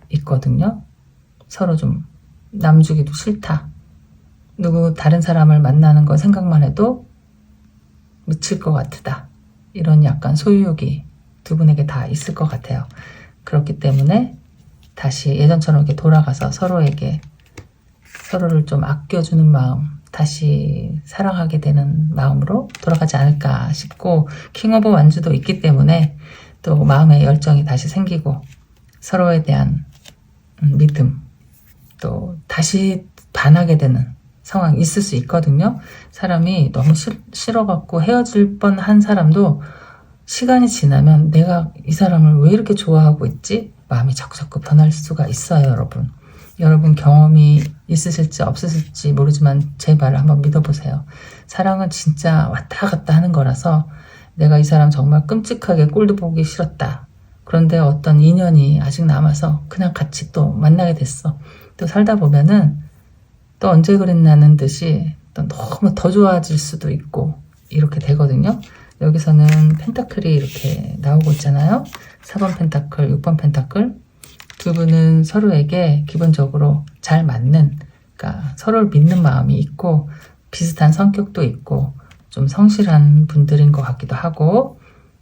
있거든요. 서로 좀 남주기도 싫다. 다른 사람을 만나는 거 생각만 해도 미칠 것 같다. 이런 약간 소유욕이 두 분에게 다 있을 것 같아요. 그렇기 때문에 다시 예전처럼 이렇게 돌아가서 서로를 좀 아껴주는 마음, 다시 사랑하게 되는 마음으로 돌아가지 않을까 싶고, 킹 오브 완주도 있기 때문에 또 마음의 열정이 다시 생기고 서로에 대한 믿음, 또 다시 반하게 되는 상황이 있을 수 있거든요. 사람이 너무 싫어갖고 헤어질 뻔한 사람도 시간이 지나면 내가 이 사람을 왜 이렇게 좋아하고 있지? 마음이 자꾸 변할 수가 있어요, 여러분. 여러분 경험이 있으실지 없으실지 모르지만 제 말을 한번 믿어보세요. 사랑은 진짜 왔다 갔다 하는 거라서 내가 이 사람 정말 끔찍하게 꼴도 보기 싫었다. 그런데 어떤 인연이 아직 남아서 그냥 같이 또 만나게 됐어. 또 살다 보면은 또 언제 그랬나는 듯이 또 너무 더 좋아질 수도 있고 이렇게 되거든요. 여기서는 펜타클이 이렇게 나오고 있잖아요. 4번 펜타클, 6번 펜타클. 두 분은 서로에게 기본적으로 잘 맞는, 그러니까 서로를 믿는 마음이 있고 비슷한 성격도 있고 좀 성실한 분들인 것 같기도 하고,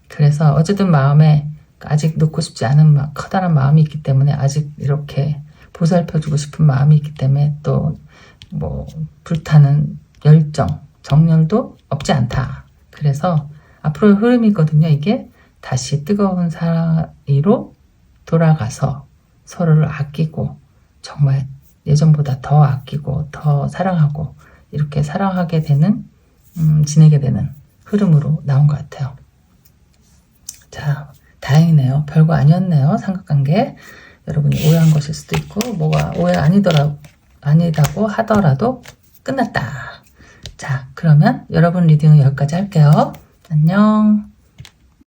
그래서 어쨌든 마음에 아직 놓고 싶지 않은 커다란 마음이 있기 때문에 아직 이렇게 보살펴주고 싶은 마음이 있기 때문에 또 뭐 불타는 열정, 정열도 없지 않다. 그래서 앞으로의 흐름이거든요. 이게 다시 뜨거운 사이로 돌아가서 서로를 아끼고 정말 예전보다 더 아끼고 더 사랑하고 이렇게 사랑하게 되는 지내게 되는 흐름으로 나온 것 같아요. 자, 다행이네요. 별거 아니었네요. 삼각관계. 여러분이 오해한 것일 수도 있고 뭐가 오해 아니다고 하더라도 끝났다. 자, 그러면 여러분 리딩은 여기까지 할게요. 안녕.